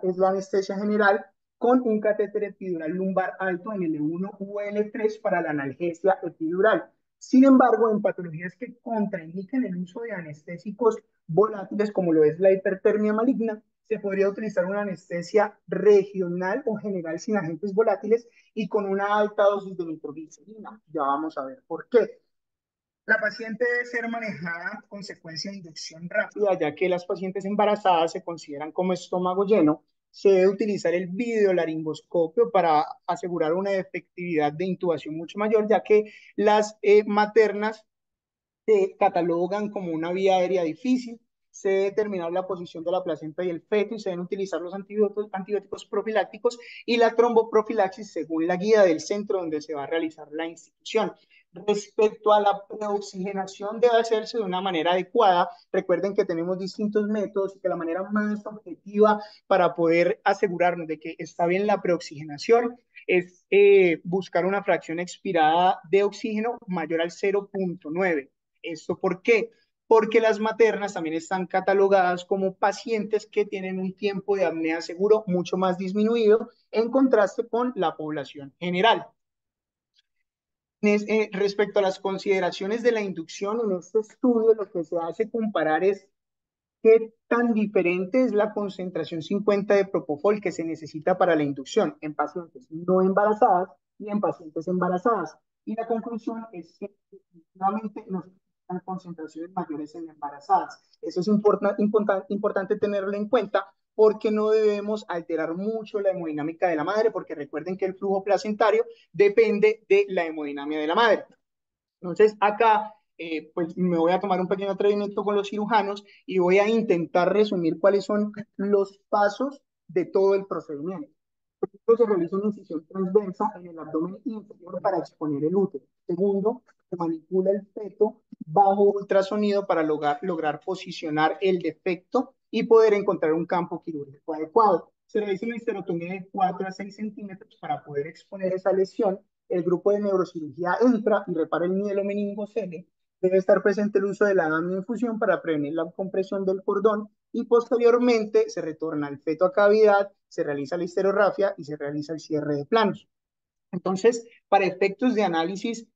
es la anestesia general con un catéter epidural lumbar alto en L1 u L3 para la analgesia epidural. Sin embargo, en patologías que contraindican el uso de anestésicos volátiles, como lo es la hipertermia maligna, se podría utilizar una anestesia regional o general sin agentes volátiles y con una alta dosis de nitroglicerina. Ya vamos a ver por qué. La paciente debe ser manejada con secuencia de inducción rápida, ya que las pacientes embarazadas se consideran como estómago lleno. Se debe utilizar el videolaringoscopio para asegurar una efectividad de intubación mucho mayor, ya que las maternas se catalogan como una vía aérea difícil. Se debe determinar la posición de la placenta y el feto y se deben utilizar los antibióticos profilácticos y la tromboprofilaxis según la guía del centro donde se va a realizar la institución. Respecto a la preoxigenación, debe hacerse de una manera adecuada. Recuerden que tenemos distintos métodos y que la manera más objetiva para poder asegurarnos de que está bien la preoxigenación es buscar una fracción expirada de oxígeno mayor al 0,9. ¿Esto por qué? Porque las maternas también están catalogadas como pacientes que tienen un tiempo de apnea seguro mucho más disminuido en contraste con la población general. Respecto a las consideraciones de la inducción, en este estudio lo que se hace comparar es qué tan diferente es la concentración 50 de propofol que se necesita para la inducción en pacientes no embarazadas y en pacientes embarazadas. Y la conclusión es que definitivamente no se necesitan concentraciones mayores en embarazadas. Eso es importante tenerlo en cuenta porque no debemos alterar mucho la hemodinámica de la madre, porque recuerden que el flujo placentario depende de la hemodinamia de la madre. Entonces, acá, pues me voy a tomar un pequeño atrevimiento con los cirujanos y voy a intentar resumir cuáles son los pasos de todo el procedimiento. Primero, se realiza una incisión transversa en el abdomen inferior para exponer el útero. Segundo, se manipula el feto bajo ultrasonido para lograr posicionar el defecto y poder encontrar un campo quirúrgico adecuado. Se realiza una histerotomía de 4 a 6 centímetros para poder exponer esa lesión el grupo de neurocirugía entra y repara el mielomeningocele, debe estar presente el uso de la amioinfusión para prevenir la compresión del cordón y posteriormente se retorna al feto a cavidad, se realiza la histerografia y se realiza el cierre de planos. Entonces, para efectos de análisis,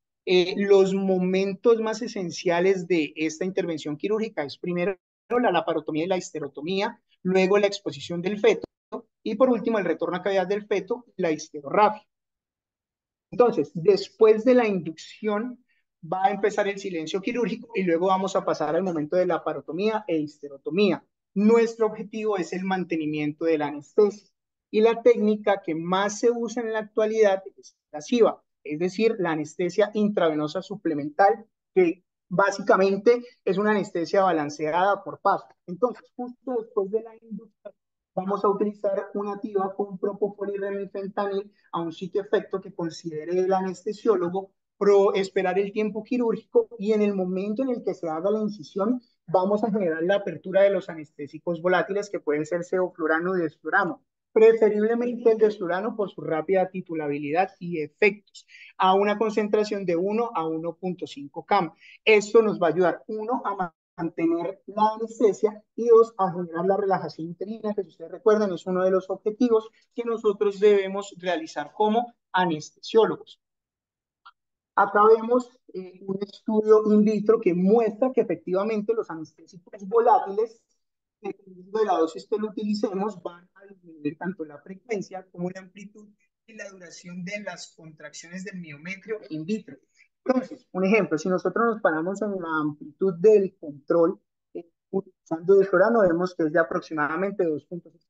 los momentos más esenciales de esta intervención quirúrgica es primero la laparotomía y la histerotomía, luego la exposición del feto y por último el retorno a cavidad del feto y la histerografia. Entonces, después de la inducción va a empezar el silencio quirúrgico y luego vamos a pasar al momento de la parotomía e histerotomía. Nuestro objetivo es el mantenimiento de la anestesia y la técnica que más se usa en la actualidad es la SIVA, es decir, la anestesia intravenosa suplemental, que básicamente es una anestesia balanceada por paso. Entonces, justo después de la inducción, vamos a utilizar una TIVA con propofol y remifentanil a un sitio efecto que considere el anestesiólogo, esperar el tiempo quirúrgico y en el momento en el que se haga la incisión vamos a generar la apertura de los anestésicos volátiles que pueden ser sevoflurano y desflurano, preferiblemente el desflurano por su rápida titulabilidad y efectos, a una concentración de 1 a 1.5 cam. Esto nos va a ayudar, uno, a mantener la anestesia y dos, a generar la relajación uterina, que si ustedes recuerdan es uno de los objetivos que nosotros debemos realizar como anestesiólogos. Acá vemos un estudio in vitro que muestra que efectivamente los anestésicos volátiles, dependiendo de la dosis que lo utilicemos, van a disminuir tanto la frecuencia como la amplitud y la duración de las contracciones del miometrio in vitro. Entonces, un ejemplo, si nosotros nos paramos en la amplitud del control utilizando el florano, vemos que es de aproximadamente 2.6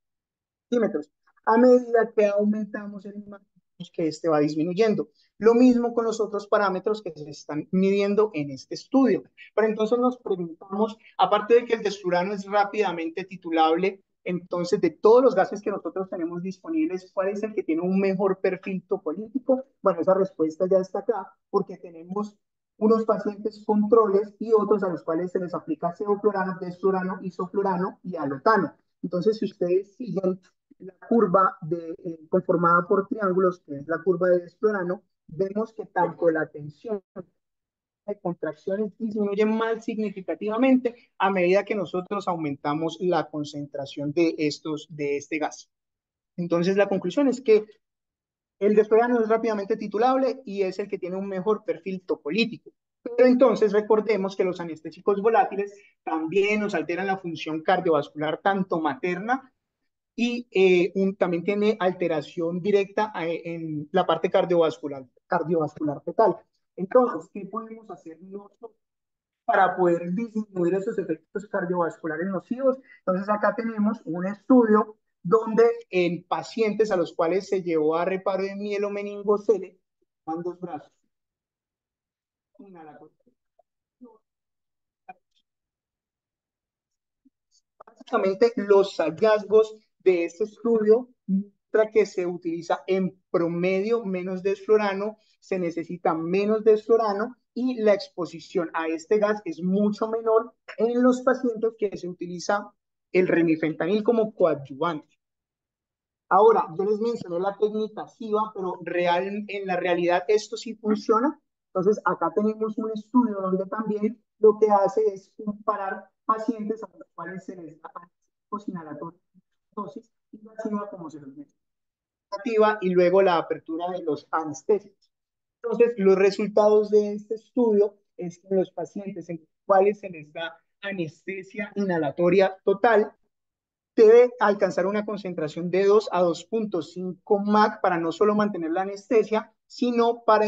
centímetros. A medida que aumentamos el imán, que este va disminuyendo. Lo mismo con los otros parámetros que se están midiendo en este estudio. Pero entonces nos preguntamos, aparte de que el desflurano es rápidamente titulable, entonces de todos los gases que nosotros tenemos disponibles, ¿cuál es el que tiene un mejor perfil topolítico? Bueno, esa respuesta ya está acá, porque tenemos unos pacientes controles y otros a los cuales se les aplica sevoflurano, desflurano, isoflurano y alotano. Entonces, si ustedes siguen la curva conformada por triángulos, que es la curva de desflurano, vemos que tanto la tensión de contracciones disminuye más significativamente a medida que nosotros aumentamos la concentración de este gas. Entonces, la conclusión es que el desflurano es rápidamente titulable y es el que tiene un mejor perfil topolítico. Pero entonces recordemos que los anestésicos volátiles también nos alteran la función cardiovascular tanto materna y también tiene alteración directa en la parte cardiovascular fetal. Entonces, ¿qué podemos hacer nosotros para poder disminuir esos efectos cardiovasculares nocivos? Entonces, acá tenemos un estudio donde en pacientes a los cuales se llevó a reparo de mielomeningocele, van dos brazos, inhala, básicamente los hallazgos de este estudio muestra que se utiliza en promedio menos desflurano, se necesita menos desflurano y la exposición a este gas es mucho menor en los pacientes que se utiliza el remifentanil como coadyuvante. Ahora, yo les mencioné la técnica SIVA, pero en la realidad esto sí funciona. Entonces, acá tenemos un estudio donde también lo que hace es comparar pacientes a los cuales se les da anestésicos inhalatorios dosis y la SIVA como se los menciona y luego la apertura de los anestésicos. Entonces, los resultados de este estudio es que en los pacientes en los cuales se les da anestesia inhalatoria total, debe alcanzar una concentración de 2 a 2.5 MAC para no solo mantener la anestesia, sino para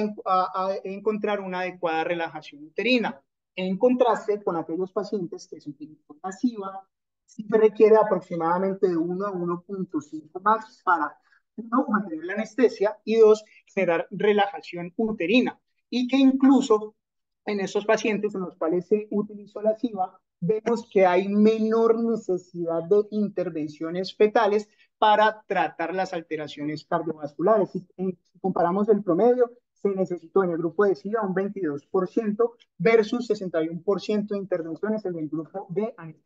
encontrar una adecuada relajación uterina. En contraste con aquellos pacientes que se utilizan pasiva, sí se requiere aproximadamente de 1 a 1.5 MAC para, uno, mantener la anestesia y dos, generar relajación uterina. Y que incluso en esos pacientes en los cuales se utilizó la SIVA, vemos que hay menor necesidad de intervenciones fetales para tratar las alteraciones cardiovasculares. Si comparamos el promedio, se necesitó en el grupo de SIVA un 22% versus 61% de intervenciones en el grupo de anestesiología.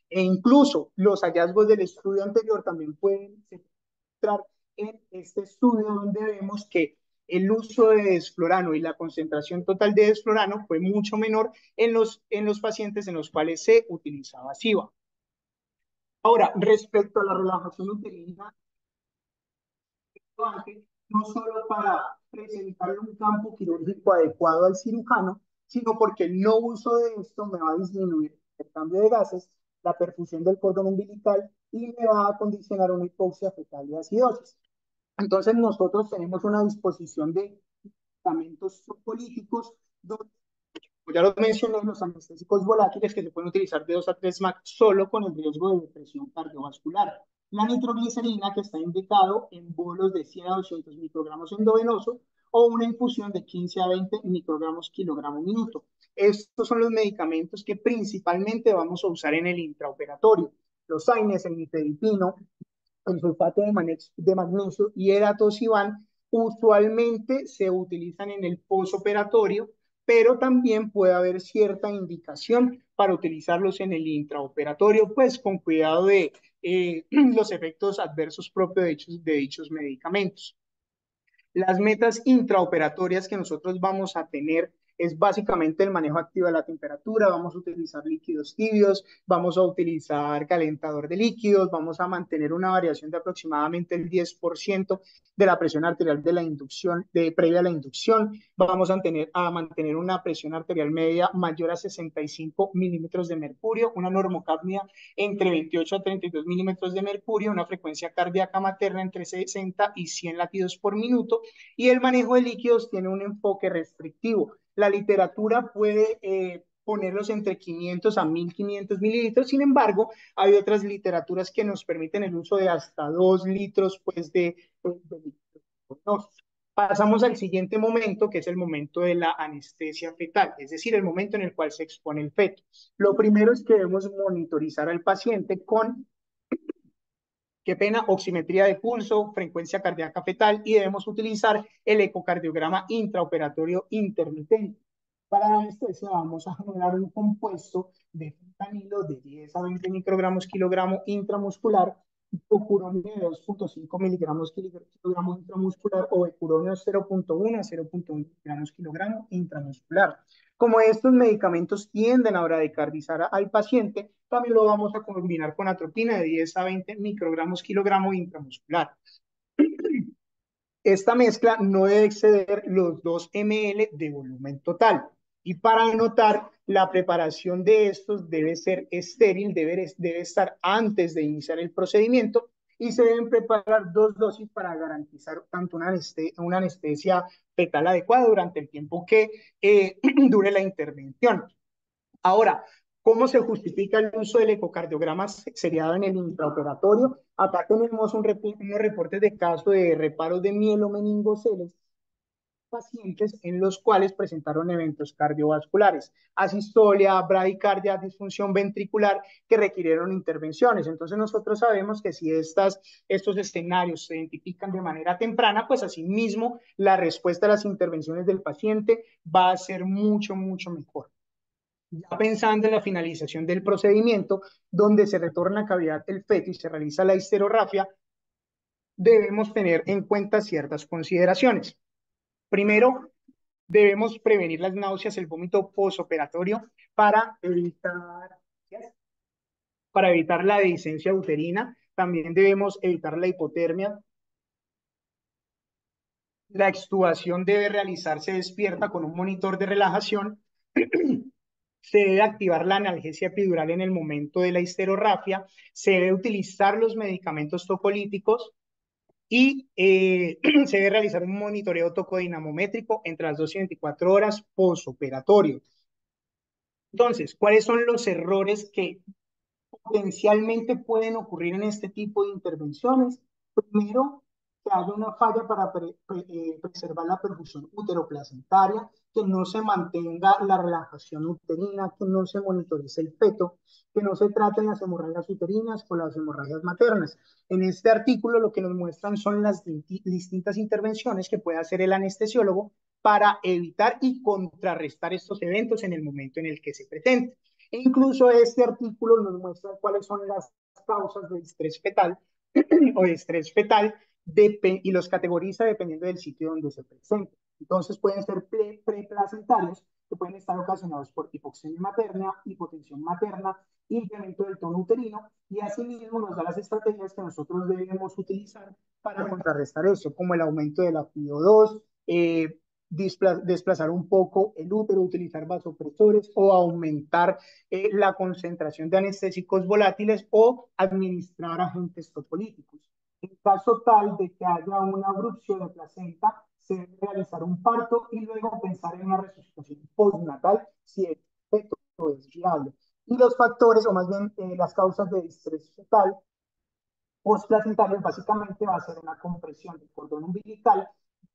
E incluso los hallazgos del estudio anterior también pueden entrar en este estudio donde vemos que el uso de desflorano y la concentración total de desflorano fue mucho menor en los pacientes en los cuales se utilizaba SIVA. Ahora, respecto a la relajación uterina, no solo para presentar un campo quirúrgico adecuado al cirujano, sino porque el no uso de esto me va a disminuir el cambio de gases, la perfusión del cordón umbilical y me va a condicionar una hipoxia fetal y acidosis. Entonces nosotros tenemos una disposición de medicamentos políticos donde, como ya lo mencioné, los anestésicos volátiles que se pueden utilizar de 2 a 3 MAC solo con el riesgo de depresión cardiovascular. La nitroglicerina, que está indicado en bolos de 100 a 200 microgramos endovenoso o una infusión de 15 a 20 microgramos kilogramo minuto. Estos son los medicamentos que principalmente vamos a usar en el intraoperatorio. Los AINES, el nifedipino, el sulfato de magnesio y el atosiban usualmente se utilizan en el posoperatorio, pero también puede haber cierta indicación para utilizarlos en el intraoperatorio, pues con cuidado de los efectos adversos propios de dichos medicamentos. Las metas intraoperatorias que nosotros vamos a tener es básicamente el manejo activo de la temperatura, vamos a utilizar líquidos tibios, vamos a utilizar calentador de líquidos, vamos a mantener una variación de aproximadamente el 10% de la presión arterial de la inducción, previa a la inducción, vamos a mantener una presión arterial media mayor a 65 milímetros de mercurio, una normocapnia entre 28 a 32 milímetros de mercurio, una frecuencia cardíaca materna entre 60 y 100 latidos por minuto, y el manejo de líquidos tiene un enfoque restrictivo. La literatura puede ponerlos entre 500 a 1500 mililitros, sin embargo, hay otras literaturas que nos permiten el uso de hasta 2 litros pues, de líquidos. Pasamos al siguiente momento, que es el momento de la anestesia fetal, es decir, el momento en el cual se expone el feto. Lo primero es que debemos monitorizar al paciente con, qué pena, oximetría de pulso, frecuencia cardíaca fetal y debemos utilizar el ecocardiograma intraoperatorio intermitente. Para la anestesia vamos a generar un compuesto de fentanilo de 10 a 20 microgramos kilogramo intramuscular, bucuronio de 2.5 miligramos kilogramo intramuscular o becuronio 0.1 a 0.1 miligramos kilogramo intramuscular. Como estos medicamentos tienden a bradicardizar al paciente, también lo vamos a combinar con atropina de 10 a 20 microgramos kilogramo intramuscular. Esta mezcla no debe exceder los 2 ml de volumen total. Y para anotar, la preparación de estos debe ser estéril, debe estar antes de iniciar el procedimiento y se deben preparar 2 dosis para garantizar tanto una anestesia fetal adecuada durante el tiempo que dure la intervención. Ahora, ¿cómo se justifica el uso del ecocardiograma seriado en el intraoperatorio? Acá tenemos unos reportes de casos de reparos de mielomeningoceles pacientes en los cuales presentaron eventos cardiovasculares, asistolia, bradicardia, disfunción ventricular que requirieron intervenciones. Entonces nosotros sabemos que si estos escenarios se identifican de manera temprana, pues asimismo la respuesta a las intervenciones del paciente va a ser mucho, mucho mejor. Ya pensando en la finalización del procedimiento, donde se retorna a cavidad el feto y se realiza la histerografia, debemos tener en cuenta ciertas consideraciones. Primero, debemos prevenir las náuseas, el vómito posoperatorio para evitar la dehiscencia uterina. También debemos evitar la hipotermia. La extubación debe realizarse despierta con un monitor de relajación. Se debe activar la analgesia epidural en el momento de la histerografia, se debe utilizar los medicamentos tocolíticos y se debe realizar un monitoreo tocodinamométrico entre las 2 y 24 horas postoperatorio. Entonces, ¿cuáles son los errores que potencialmente pueden ocurrir en este tipo de intervenciones? Primero, que haya una falla para preservar la perfusión uteroplacentaria, que no se mantenga la relajación uterina, que no se monitorice el feto, que no se traten las hemorragias uterinas o las hemorragias maternas. En este artículo lo que nos muestran son las distintas intervenciones que puede hacer el anestesiólogo para evitar y contrarrestar estos eventos en el momento en el que se presenten. E incluso este artículo nos muestra cuáles son las causas de estrés fetal o de estrés fetal y los categoriza dependiendo del sitio donde se presenten. Entonces pueden ser preplacentarios, que pueden estar ocasionados por hipoxemia materna, hipotensión materna, incremento del tono uterino, y asimismo nos da las estrategias que nosotros debemos utilizar para contrarrestar eso, como el aumento de la FIO2, desplazar un poco el útero, utilizar vasopresores o aumentar la concentración de anestésicos volátiles o administrar agentes topolíticos. En caso tal de que haya una abrupción de placenta, se debe realizar un parto y luego pensar en una resucitación postnatal si el feto es viable. Y los factores, o más bien las causas de distrés fetal postplacentarios, básicamente va a ser una compresión del cordón umbilical,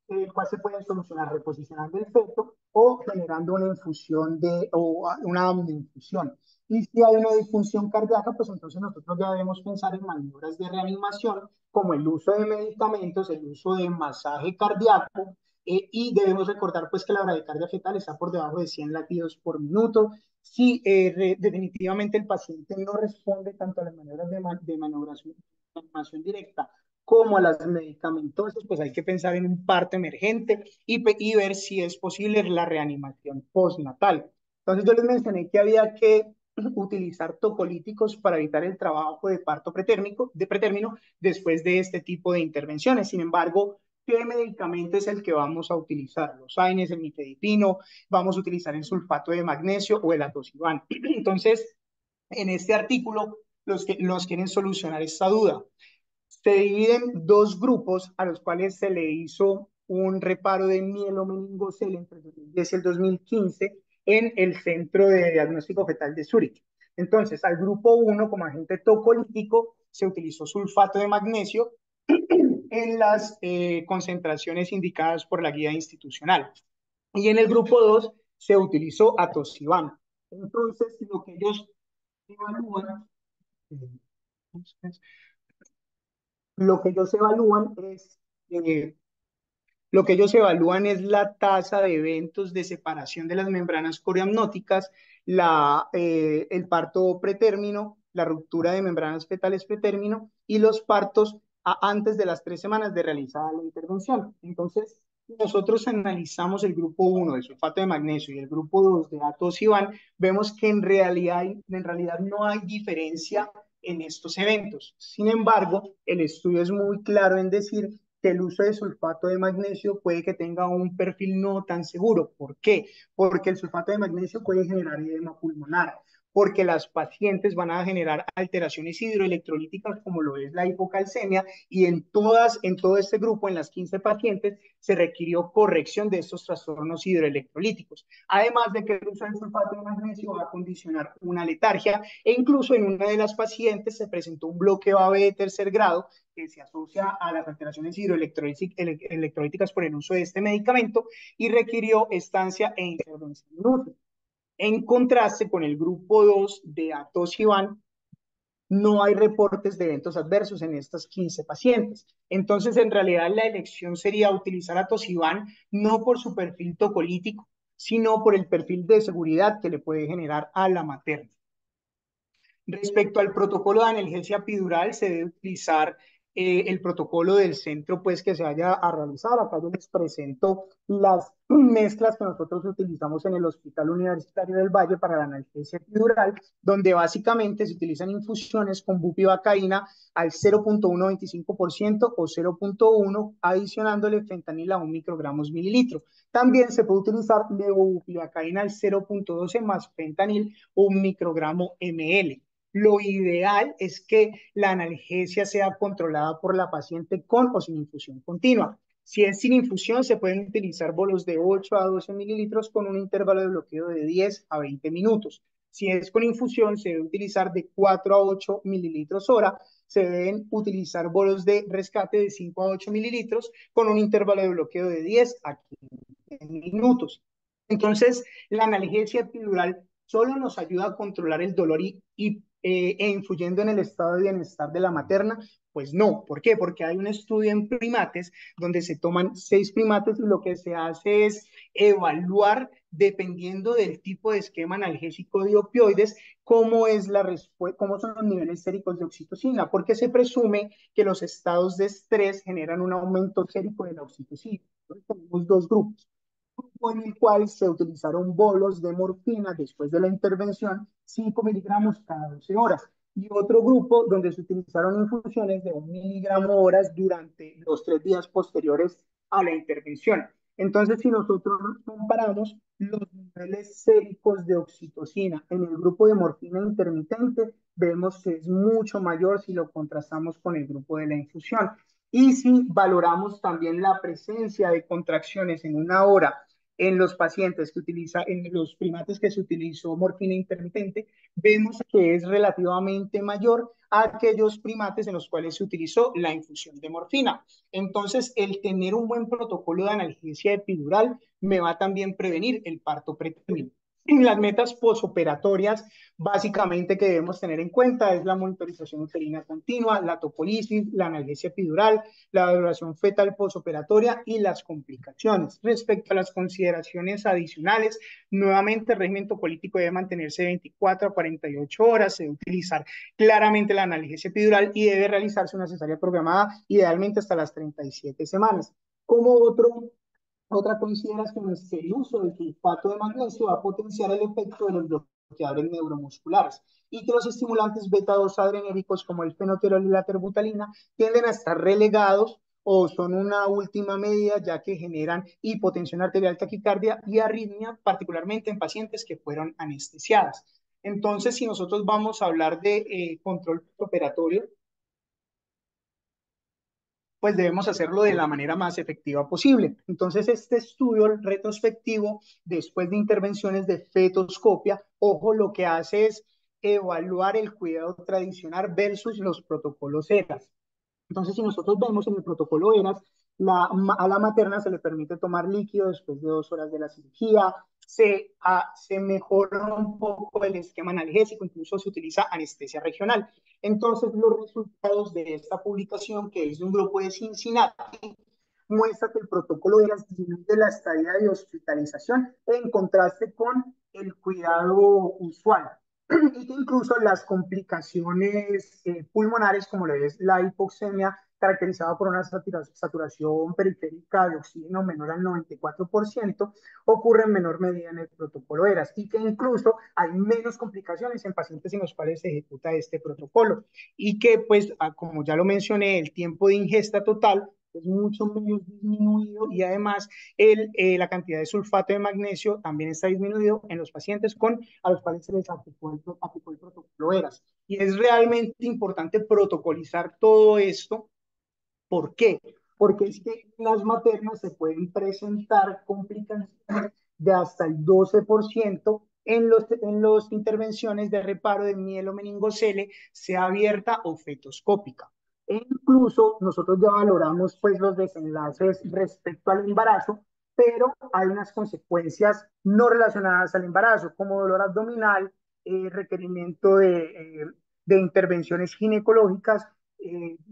el cual se puede solucionar reposicionando el feto o generando una infusión o una amnioinfusión. Y si hay una disfunción cardíaca, pues entonces nosotros ya debemos pensar en maniobras de reanimación, como el uso de medicamentos, el uso de masaje cardíaco, y debemos recordar pues que la bradicardia fetal está por debajo de 100 latidos por minuto. Si definitivamente el paciente no responde tanto a las maniobras de reanimación directa como a las medicamentosas, pues hay que pensar en un parto emergente y ver si es posible la reanimación postnatal. Entonces yo les mencioné que había que utilizar tocolíticos para evitar el trabajo de parto pretérmino después de este tipo de intervenciones. Sin embargo, ¿qué medicamento es el que vamos a utilizar? Los AINES, el nifedipino, vamos a utilizar el sulfato de magnesio o el atosiban. Entonces, en este artículo, los quieren solucionar esta duda. Se dividen dos grupos a los cuales se le hizo un reparo de mielomeningocele entre el 2010 y el 2015 en el Centro de Diagnóstico Fetal de Zúrich. Entonces, al grupo 1, como agente tocolítico, se utilizó sulfato de magnesio en las concentraciones indicadas por la guía institucional. Y en el grupo 2 se utilizó atosiban. Entonces, lo que ellos evalúan, lo que ellos evalúan es eh, lo que ellos evalúan es la tasa de eventos de separación de las membranas coreamnóticas, el parto pretérmino, la ruptura de membranas fetales pretérmino y los partos antes de las 3 semanas de realizada la intervención. Entonces, nosotros analizamos el grupo 1 de sulfato de magnesio y el grupo 2 de atosiban, vemos que en realidad no hay diferencia en estos eventos. Sin embargo, el estudio es muy claro en decir que el uso de sulfato de magnesio puede que tenga un perfil no tan seguro. ¿Por qué? Porque el sulfato de magnesio puede generar edema pulmonar, porque las pacientes van a generar alteraciones hidroelectrolíticas como lo es la hipocalcemia y en todo este grupo, en las 15 pacientes, se requirió corrección de estos trastornos hidroelectrolíticos. Además de que el uso del sulfato de magnesio va a condicionar una letargia e incluso en una de las pacientes se presentó un bloqueo AB de tercer grado que se asocia a las alteraciones hidroelectrolíticas por el uso de este medicamento y requirió estancia e intervención inútil. En contraste con el grupo 2 de atosiban, no hay reportes de eventos adversos en estas 15 pacientes. Entonces, en realidad, la elección sería utilizar atosiban no por su perfil tocolítico, sino por el perfil de seguridad que le puede generar a la materna. Respecto al protocolo de analgesia epidural, se debe utilizar el protocolo del centro pues, que se vaya a realizar. Acá yo les presento las mezclas que nosotros utilizamos en el Hospital Universitario del Valle para la analgesia epidural, donde básicamente se utilizan infusiones con bupivacaína al 0.125% o 0.1, adicionándole fentanil a 1 microgramos mililitro. También se puede utilizar levobupivacaína al 0.12 más fentanil o 1 microgramo ml. Lo ideal es que la analgesia sea controlada por la paciente con o sin infusión continua. Si es sin infusión, se pueden utilizar bolos de 8 a 12 mililitros con un intervalo de bloqueo de 10 a 20 minutos. Si es con infusión, se debe utilizar de 4 a 8 mililitros hora. Se deben utilizar bolos de rescate de 5 a 8 mililitros con un intervalo de bloqueo de 10 a 15 minutos. Entonces, la analgesia epidural solo nos ayuda a controlar el dolor e influyendo en el estado de bienestar de la materna. Pues no, ¿por qué? Porque hay un estudio en primates donde se toman 6 primates y lo que se hace es evaluar, dependiendo del tipo de esquema analgésico de opioides, cómo es la cómo son los niveles séricos de oxitocina, porque se presume que los estados de estrés generan un aumento sérico de la oxitocina. Entonces, tenemos dos grupos en el cual se utilizaron bolos de morfina después de la intervención, 5 miligramos cada 12 horas. Y otro grupo donde se utilizaron infusiones de 1 miligramo horas durante los 3 días posteriores a la intervención. Entonces, si nosotros comparamos los niveles séricos de oxitocina en el grupo de morfina intermitente, vemos que es mucho mayor si lo contrastamos con el grupo de la infusión. Y si valoramos también la presencia de contracciones en 1 hora en los pacientes que utiliza, en los primates que se utilizó morfina intermitente, vemos que es relativamente mayor a aquellos primates en los cuales se utilizó la infusión de morfina. Entonces, el tener un buen protocolo de analgesia epidural me va a también prevenir el parto pretérmino. Las metas posoperatorias básicamente que debemos tener en cuenta es la monitorización uterina continua, la topolisis, la analgesia epidural, la valoración fetal posoperatoria y las complicaciones. Respecto a las consideraciones adicionales, nuevamente el régimen topolítico debe mantenerse de 24 a 48 horas, se debe utilizar claramente la analgesia epidural y debe realizarse una cesárea programada idealmente hasta las 37 semanas. Como otra consideración es que el uso del sulfato de magnesio va a potenciar el efecto de los bloqueadores neuromusculares y que los estimulantes beta-2 adrenérgicos como el fenoterol y la terbutalina tienden a estar relegados o son una última medida ya que generan hipotensión arterial, taquicardia y arritmia, particularmente en pacientes que fueron anestesiadas. Entonces, si nosotros vamos a hablar de control operatorio, pues debemos hacerlo de la manera más efectiva posible. Entonces, este estudio retrospectivo, después de intervenciones de fetoscopia, ojo, lo que hace es evaluar el cuidado tradicional versus los protocolos ERAS. Entonces, si nosotros vemos en el protocolo ERAS, a la materna se le permite tomar líquido después de 2 horas de la cirugía, se mejora un poco el esquema analgésico, incluso se utiliza anestesia regional. Entonces, los resultados de esta publicación, que es de un grupo de Cincinnati, muestra que el protocolo de disminuye la estadía de hospitalización en contraste con el cuidado usual. Y que incluso las complicaciones pulmonares, como lo es la hipoxemia, caracterizada por una saturación periférica de oxígeno menor al 94%, ocurre en menor medida en el protocolo ERAS y que incluso hay menos complicaciones en pacientes en los cuales se ejecuta este protocolo y que, pues, como ya lo mencioné, el tiempo de ingesta total es mucho menos disminuido y además la cantidad de sulfato de magnesio también está disminuido en los pacientes a los cuales se les aplicó el protocolo ERAS. Y es realmente importante protocolizar todo esto. ¿Por qué? Porque es que las maternas se pueden presentar complicaciones de hasta el 12% en las intervenciones de reparo de mielomeningocele, sea abierta o fetoscópica. E incluso nosotros ya valoramos pues los desenlaces respecto al embarazo, pero hay unas consecuencias no relacionadas al embarazo, como dolor abdominal, requerimiento de intervenciones ginecológicas,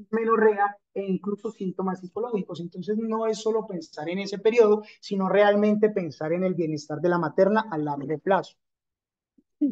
menorrea e incluso síntomas psicológicos. Entonces no es solo pensar en ese periodo, sino realmente pensar en el bienestar de la materna a largo plazo.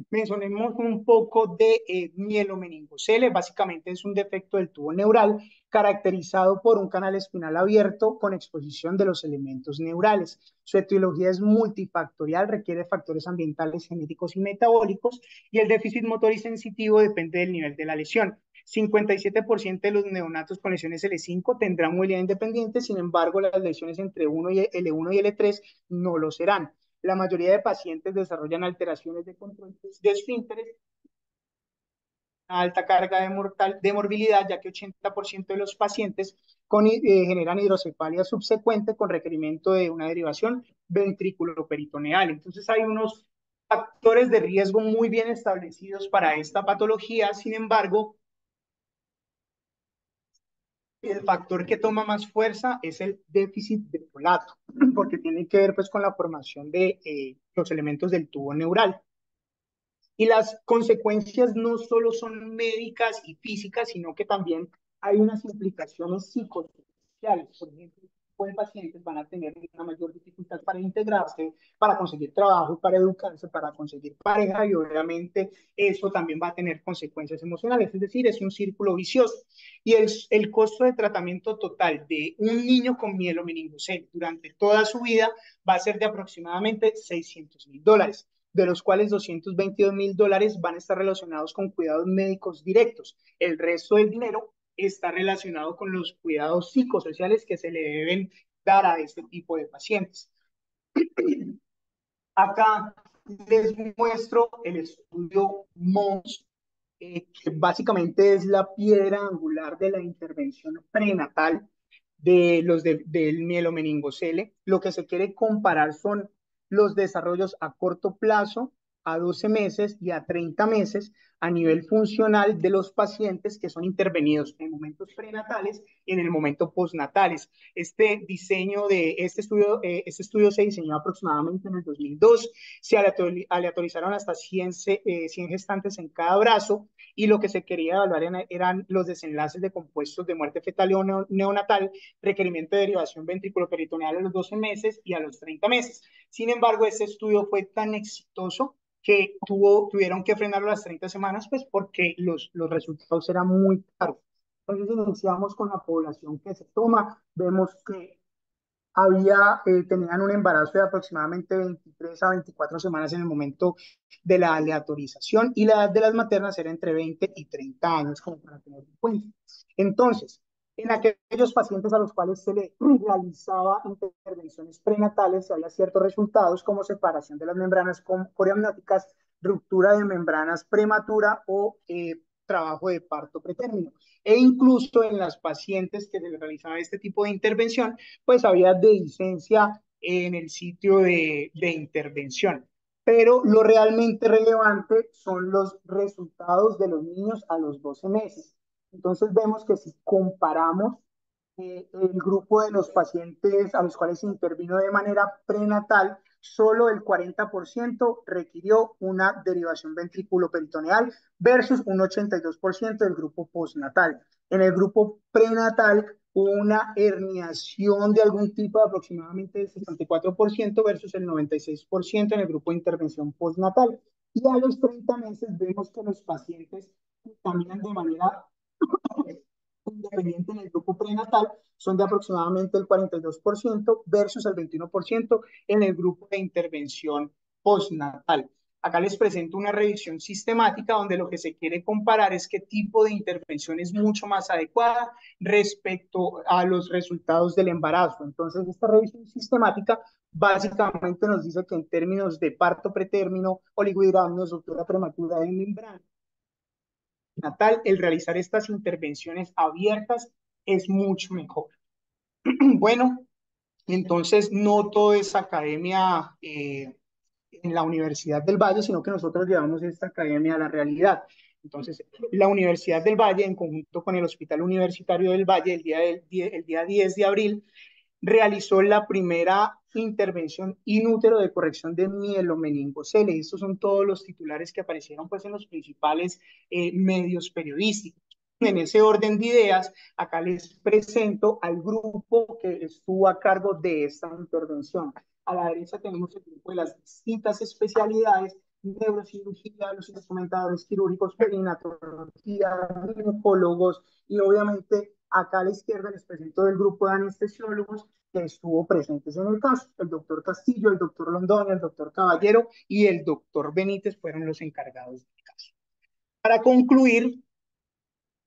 Mencionemos un poco de mielomeningocele. Básicamente es un defecto del tubo neural caracterizado por un canal espinal abierto con exposición de los elementos neurales. Su etiología es multifactorial, requiere factores ambientales, genéticos y metabólicos, y el déficit motor y sensitivo depende del nivel de la lesión. 57% de los neonatos con lesiones L5 tendrán movilidad independiente, sin embargo, las lesiones entre L1 y L3 no lo serán. La mayoría de pacientes desarrollan alteraciones de control de esfínteres, alta carga de morbilidad, ya que 80% de los pacientes generan hidrocefalia subsecuente con requerimiento de una derivación ventrículo-peritoneal. Entonces hay unos factores de riesgo muy bien establecidos para esta patología. Sin embargo, el factor que toma más fuerza es el déficit de folato, porque tiene que ver pues con la formación de los elementos del tubo neural. Y las consecuencias no solo son médicas y físicas, sino que también hay unas implicaciones psicosociales. Por ejemplo, pues pacientes van a tener una mayor dificultad para integrarse, para conseguir trabajo, para educarse, para conseguir pareja y obviamente eso también va a tener consecuencias emocionales. Es decir, es un círculo vicioso. Y el costo de tratamiento total de un niño con mielomeningocele durante toda su vida va a ser de aproximadamente $600,000, de los cuales $222,000 van a estar relacionados con cuidados médicos directos. El resto del dinero está relacionado con los cuidados psicosociales que se le deben dar a este tipo de pacientes. Acá les muestro el estudio MONS, que básicamente es la piedra angular de la intervención prenatal del mielomeningocele. Lo que se quiere comparar son los desarrollos a corto plazo, a 12 meses y a 30 meses a nivel funcional de los pacientes que son intervenidos en momentos prenatales y en el momento postnatales. Este estudio se diseñó aproximadamente en el 2002. Se aleatorizaron hasta 100 gestantes en cada brazo y lo que se quería evaluar eran los desenlaces de compuestos de muerte fetal o neonatal, requerimiento de derivación ventriculoperitoneal a los 12 meses y a los 30 meses. Sin embargo, este estudio fue tan exitoso que tuvieron que frenarlo a las 30 semanas, pues porque los resultados eran muy caros. Entonces iniciamos con la población que se toma, vemos que tenían un embarazo de aproximadamente 23 a 24 semanas en el momento de la aleatorización y la edad de las maternas era entre 20 y 30 años, como para tener en cuenta. Entonces, en aquellos pacientes a los cuales se le realizaba intervenciones prenatales, se había ciertos resultados como separación de las membranas coreamnióticas, ruptura de membranas prematura o trabajo de parto pretérmino. E incluso en las pacientes que se les realizaba este tipo de intervención, pues había dehiscencia en el sitio de intervención. Pero lo realmente relevante son los resultados de los niños a los 12 meses. Entonces vemos que si comparamos el grupo de los pacientes a los cuales se intervino de manera prenatal, solo el 40% requirió una derivación ventrículo-peritoneal versus un 82% del grupo postnatal. En el grupo prenatal hubo una herniación de algún tipo de aproximadamente el 64% versus el 96% en el grupo de intervención postnatal. Y a los 30 meses vemos que los pacientes caminan de manera independiente en el grupo prenatal son de aproximadamente el 42% versus el 21% en el grupo de intervención postnatal. Acá les presento una revisión sistemática donde lo que se quiere comparar es qué tipo de intervención es mucho más adecuada respecto a los resultados del embarazo. Entonces, esta revisión sistemática básicamente nos dice que en términos de parto pretérmino, oligohidramnios, ruptura prematura de membrana, natal, el realizar estas intervenciones abiertas es mucho mejor. Bueno, entonces no todo es academia en la Universidad del Valle, sino que nosotros llevamos esta academia a la realidad. Entonces, la Universidad del Valle, en conjunto con el Hospital Universitario del Valle, el día 10 de abril, realizó la primera intervención inútero de corrección de mielomeningocele. Estos son todos los titulares que aparecieron pues, en los principales medios periodísticos. En ese orden de ideas, acá les presento al grupo que estuvo a cargo de esta intervención. A la derecha tenemos el grupo de las distintas especialidades: neurocirugía, los instrumentadores quirúrgicos, perinatología, ginecólogos y obviamente acá a la izquierda les presento el grupo de anestesiólogos que estuvo presentes en el caso. El doctor Castillo, el doctor Londoño, el doctor Caballero y el doctor Benítez fueron los encargados del caso. Para concluir,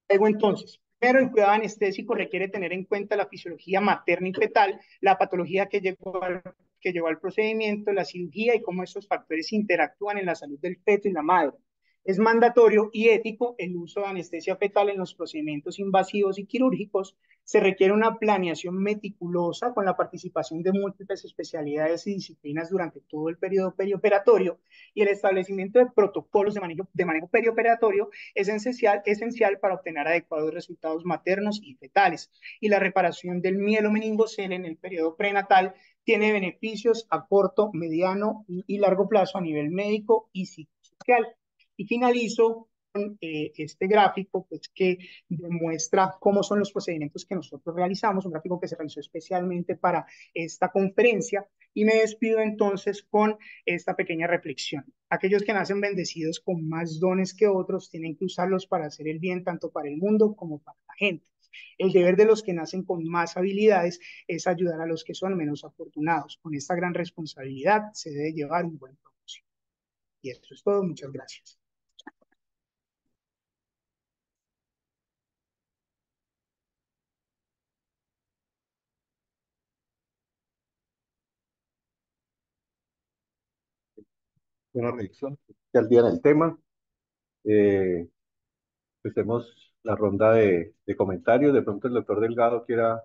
luego entonces, primero el cuidado anestésico requiere tener en cuenta la fisiología materna y fetal, la patología que llevó al procedimiento, la cirugía y cómo estos factores interactúan en la salud del feto y la madre. Es mandatorio y ético el uso de anestesia fetal en los procedimientos invasivos y quirúrgicos. Se requiere una planeación meticulosa con la participación de múltiples especialidades y disciplinas durante todo el periodo perioperatorio y el establecimiento de protocolos de manejo perioperatorio es esencial para obtener adecuados resultados maternos y fetales. Y la reparación del mielomeningocele en el periodo prenatal tiene beneficios a corto, mediano y largo plazo a nivel médico y psicosocial. Y finalizo con este gráfico pues, que demuestra cómo son los procedimientos que nosotros realizamos, un gráfico que se realizó especialmente para esta conferencia. Y me despido entonces con esta pequeña reflexión. Aquellos que nacen bendecidos con más dones que otros tienen que usarlos para hacer el bien tanto para el mundo como para la gente. El deber de los que nacen con más habilidades es ayudar a los que son menos afortunados. Con esta gran responsabilidad se debe llevar un buen propósito. Y esto es todo. Muchas gracias. Una revisión al día en el tema. Eh, Empecemos la ronda de comentarios. De pronto el doctor Delgado quiera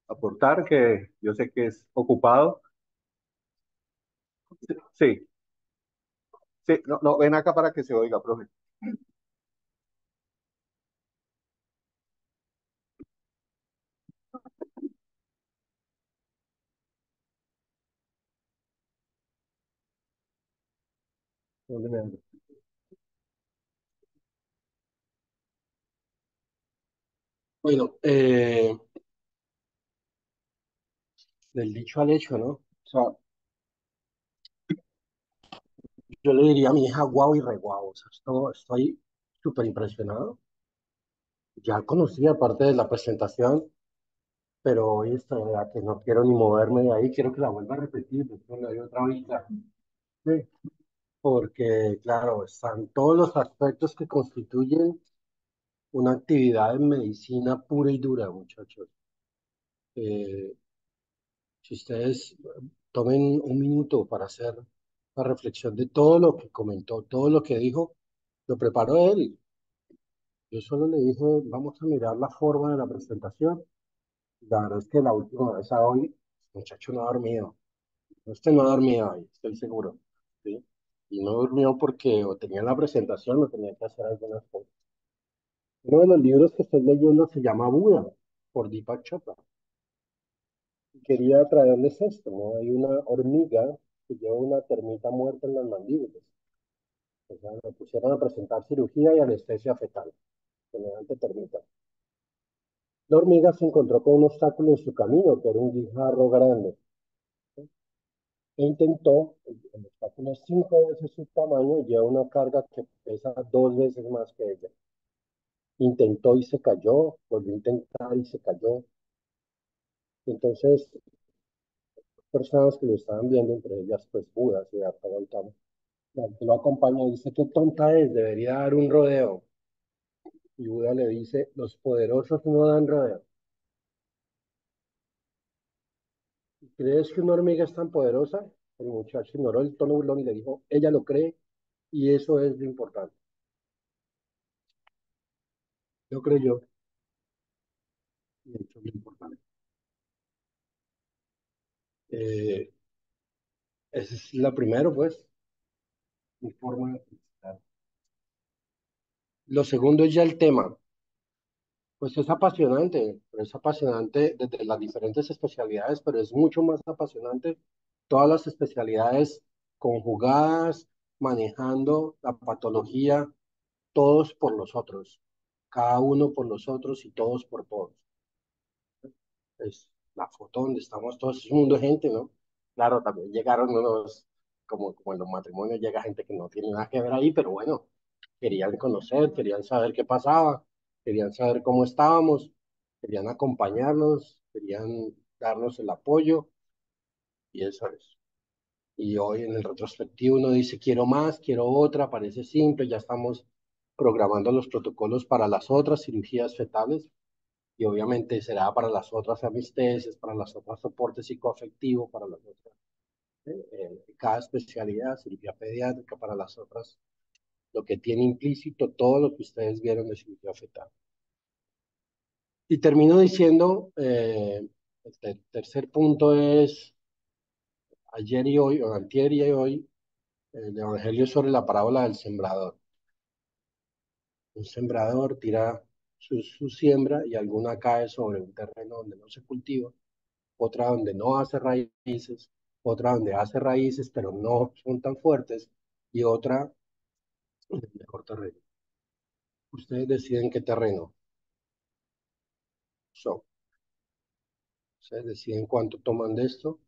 aportar, que yo sé que es ocupado. Sí, sí, no, no, ven acá para que se oiga, profe. ¿Dónde me ando? Bueno, del dicho al hecho, ¿no? O sea, yo le diría a mi hija guau y re guau. O sea, estoy súper impresionado. Ya conocía parte de la presentación, pero hoy estoy a que no quiero ni moverme de ahí. Quiero que la vuelva a repetir, después le doy otra vista. Sí, porque, claro, están todos los aspectos que constituyen una actividad en medicina pura y dura, muchachos. Eh, si ustedes tomen un minuto para hacer la reflexión de todo lo que comentó, todo lo que dijo, lo preparó él. Yo solo le dije, vamos a mirar la forma de la presentación. La verdad es que la última vez a hoy, el muchacho no ha dormido. Usted no ha dormido hoy, estoy seguro. ¿Sí? Y no durmió porque o tenía la presentación o tenía que hacer algunas cosas. Uno de los libros que estoy leyendo se llama Buda, por Deepak Chopra. Y quería traerles esto, ¿no? Hay una hormiga que lleva una termita muerta en las mandíbulas. O sea, le pusieron a presentar cirugía y anestesia fetal, semejante termita. La hormiga se encontró con un obstáculo en su camino, que era un guijarro grande. E intentó, el obstáculo es 5 veces su tamaño y lleva una carga que pesa 2 veces más que ella. Intentó y se cayó, volvió a intentar y se cayó. Entonces, personas que lo estaban viendo, entre ellas, pues Buda, Siddhartha Gautama, la que lo acompaña dice, qué tonta es, debería dar un rodeo. Y Buda le dice, los poderosos no dan rodeo. ¿Crees que una hormiga es tan poderosa? El muchacho ignoró el tono burlón y le dijo, ella lo cree y eso es lo importante. Yo creo y eso es lo importante. Eh, Esa es la primera, pues, mi forma de pensar. Lo segundo es ya el tema. Pues es apasionante desde las diferentes especialidades, pero es mucho más apasionante todas las especialidades conjugadas, manejando la patología, todos por los otros, cada uno por los otros y todos por todos. Es la foto donde estamos todos, es un mundo de gente, ¿no? Claro, también llegaron unos, como en los matrimonios llega gente que no tiene nada que ver ahí, pero bueno, querían conocer, querían saber qué pasaba, querían saber cómo estábamos, querían acompañarnos, querían darnos el apoyo y eso es. Y hoy en el retrospectivo uno dice, quiero más, quiero otra, parece simple, ya estamos programando los protocolos para las otras cirugías fetales y obviamente será para las otras anestesias, para las otras soportes psicoafectivos, para las otras, cada especialidad, cirugía pediátrica, para las otras, lo que tiene implícito todo lo que ustedes vieron de cirugía fetal. Y termino diciendo, el tercer punto es, ayer y hoy, o antier y hoy, el Evangelio sobre la parábola del sembrador. Un sembrador tira su siembra y alguna cae sobre un terreno donde no se cultiva, otra donde no hace raíces, otra donde hace raíces pero no son tan fuertes y otra el mejor terreno. Ustedes deciden qué terreno son. Ustedes deciden cuánto toman de esto.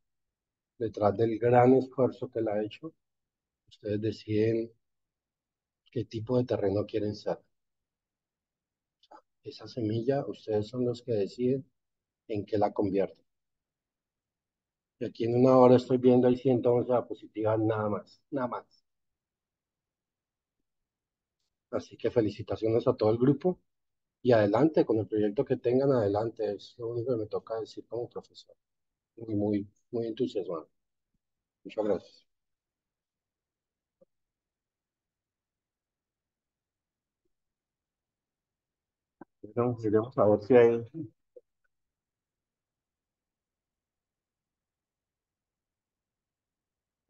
Detrás del gran esfuerzo que la ha hecho, ustedes deciden qué tipo de terreno quieren ser. Esa semilla, ustedes son los que deciden en qué la convierten. Y aquí en una hora estoy viendo, hay 111 diapositivas nada más, nada más. Así que felicitaciones a todo el grupo y adelante con el proyecto que tengan adelante. Es lo único que me toca decir como profesor. Muy entusiasmado. Muchas gracias. Bueno, iremos a ver si hay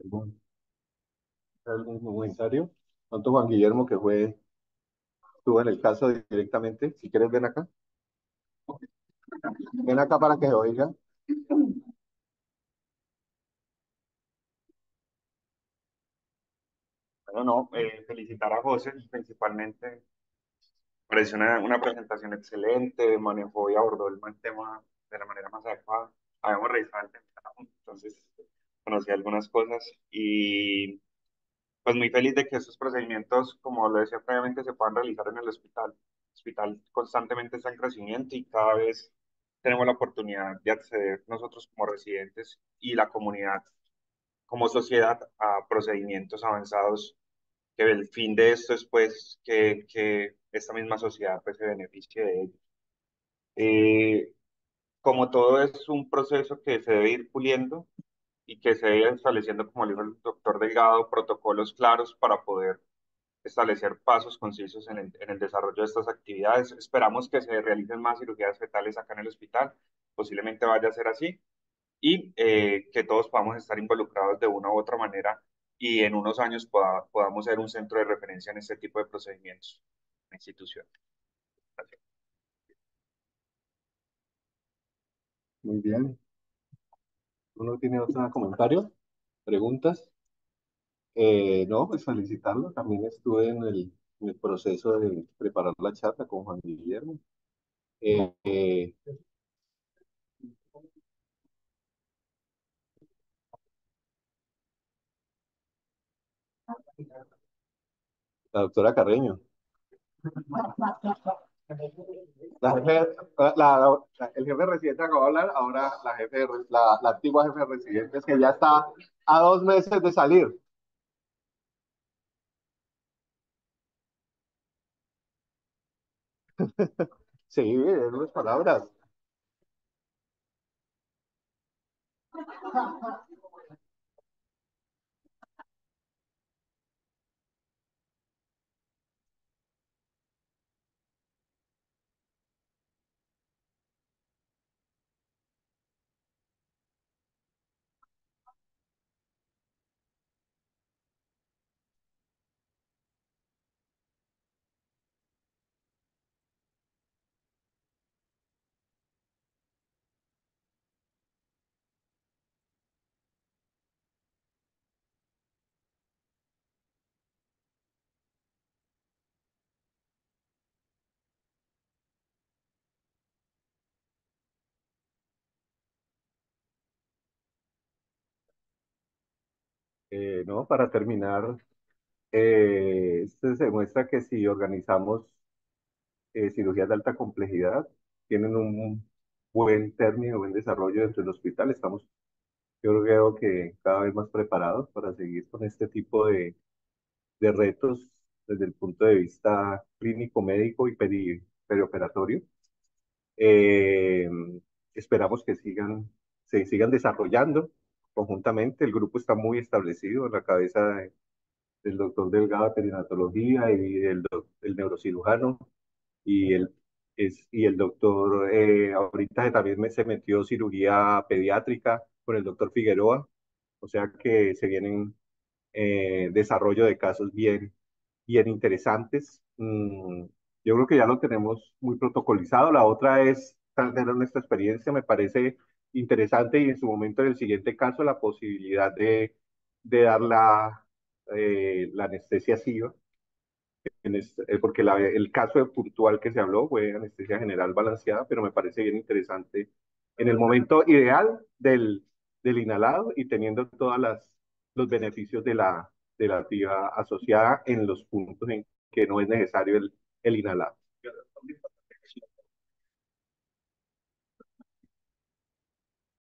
algún, algún comentario. Tanto Juan Guillermo, que estuvo en el caso directamente. Si quieres, ven acá. Ven acá para que oiga. Bueno, no, felicitar a José principalmente. Pareció una presentación excelente, manejó y abordó el tema de la manera más adecuada. Habíamos revisado el tema, entonces conocí algunas cosas y pues muy feliz de que estos procedimientos, como lo decía previamente, se puedan realizar en el hospital. El hospital constantemente está en crecimiento y cada vez tenemos la oportunidad de acceder nosotros como residentes y la comunidad como sociedad a procedimientos avanzados, que el fin de esto es pues que esta misma sociedad pues se beneficie de ello. Eh, Como todo es un proceso que se debe ir puliendo y que se debe ir estableciendo, como dijo el doctor Delgado, protocolos claros para poder establecer pasos concisos en el desarrollo de estas actividades. Esperamos que se realicen más cirugías fetales acá en el hospital, posiblemente vaya a ser así, y que todos podamos estar involucrados de una u otra manera y en unos años podamos ser un centro de referencia en este tipo de procedimientos, en la institución. Gracias. Muy bien. ¿Uno tiene otro comentario? ¿Preguntas? No, pues felicitarlo. También estuve en el proceso de preparar la charla con Juan Guillermo. Eh, eh, la doctora Carreño. La jefe, el jefe residente acabó de hablar, ahora la antigua jefe residente es que ya está a 2 meses de salir. Sí, en unas palabras. No, para terminar, este se demuestra que si organizamos cirugías de alta complejidad, tienen un buen término, buen desarrollo dentro del hospital. Estamos, yo creo que cada vez más preparados para seguir con este tipo de retos desde el punto de vista clínico, médico y perioperatorio. Eh, Esperamos que se sigan desarrollando conjuntamente. El grupo está muy establecido en la cabeza del doctor Delgado de perinatología y el neurocirujano y el doctor, ahorita también se metió cirugía pediátrica con el doctor Figueroa, o sea que se vienen desarrollo de casos bien interesantes. Yo creo que ya lo tenemos muy protocolizado. La otra es tener nuestra experiencia, me parece interesante y en su momento en el siguiente caso la posibilidad de dar la anestesia SIVA porque el caso de puntual que se habló fue anestesia general balanceada, pero me parece bien interesante en el momento ideal del inhalado y teniendo todos los beneficios de la actividad asociada en los puntos en que no es necesario el inhalado.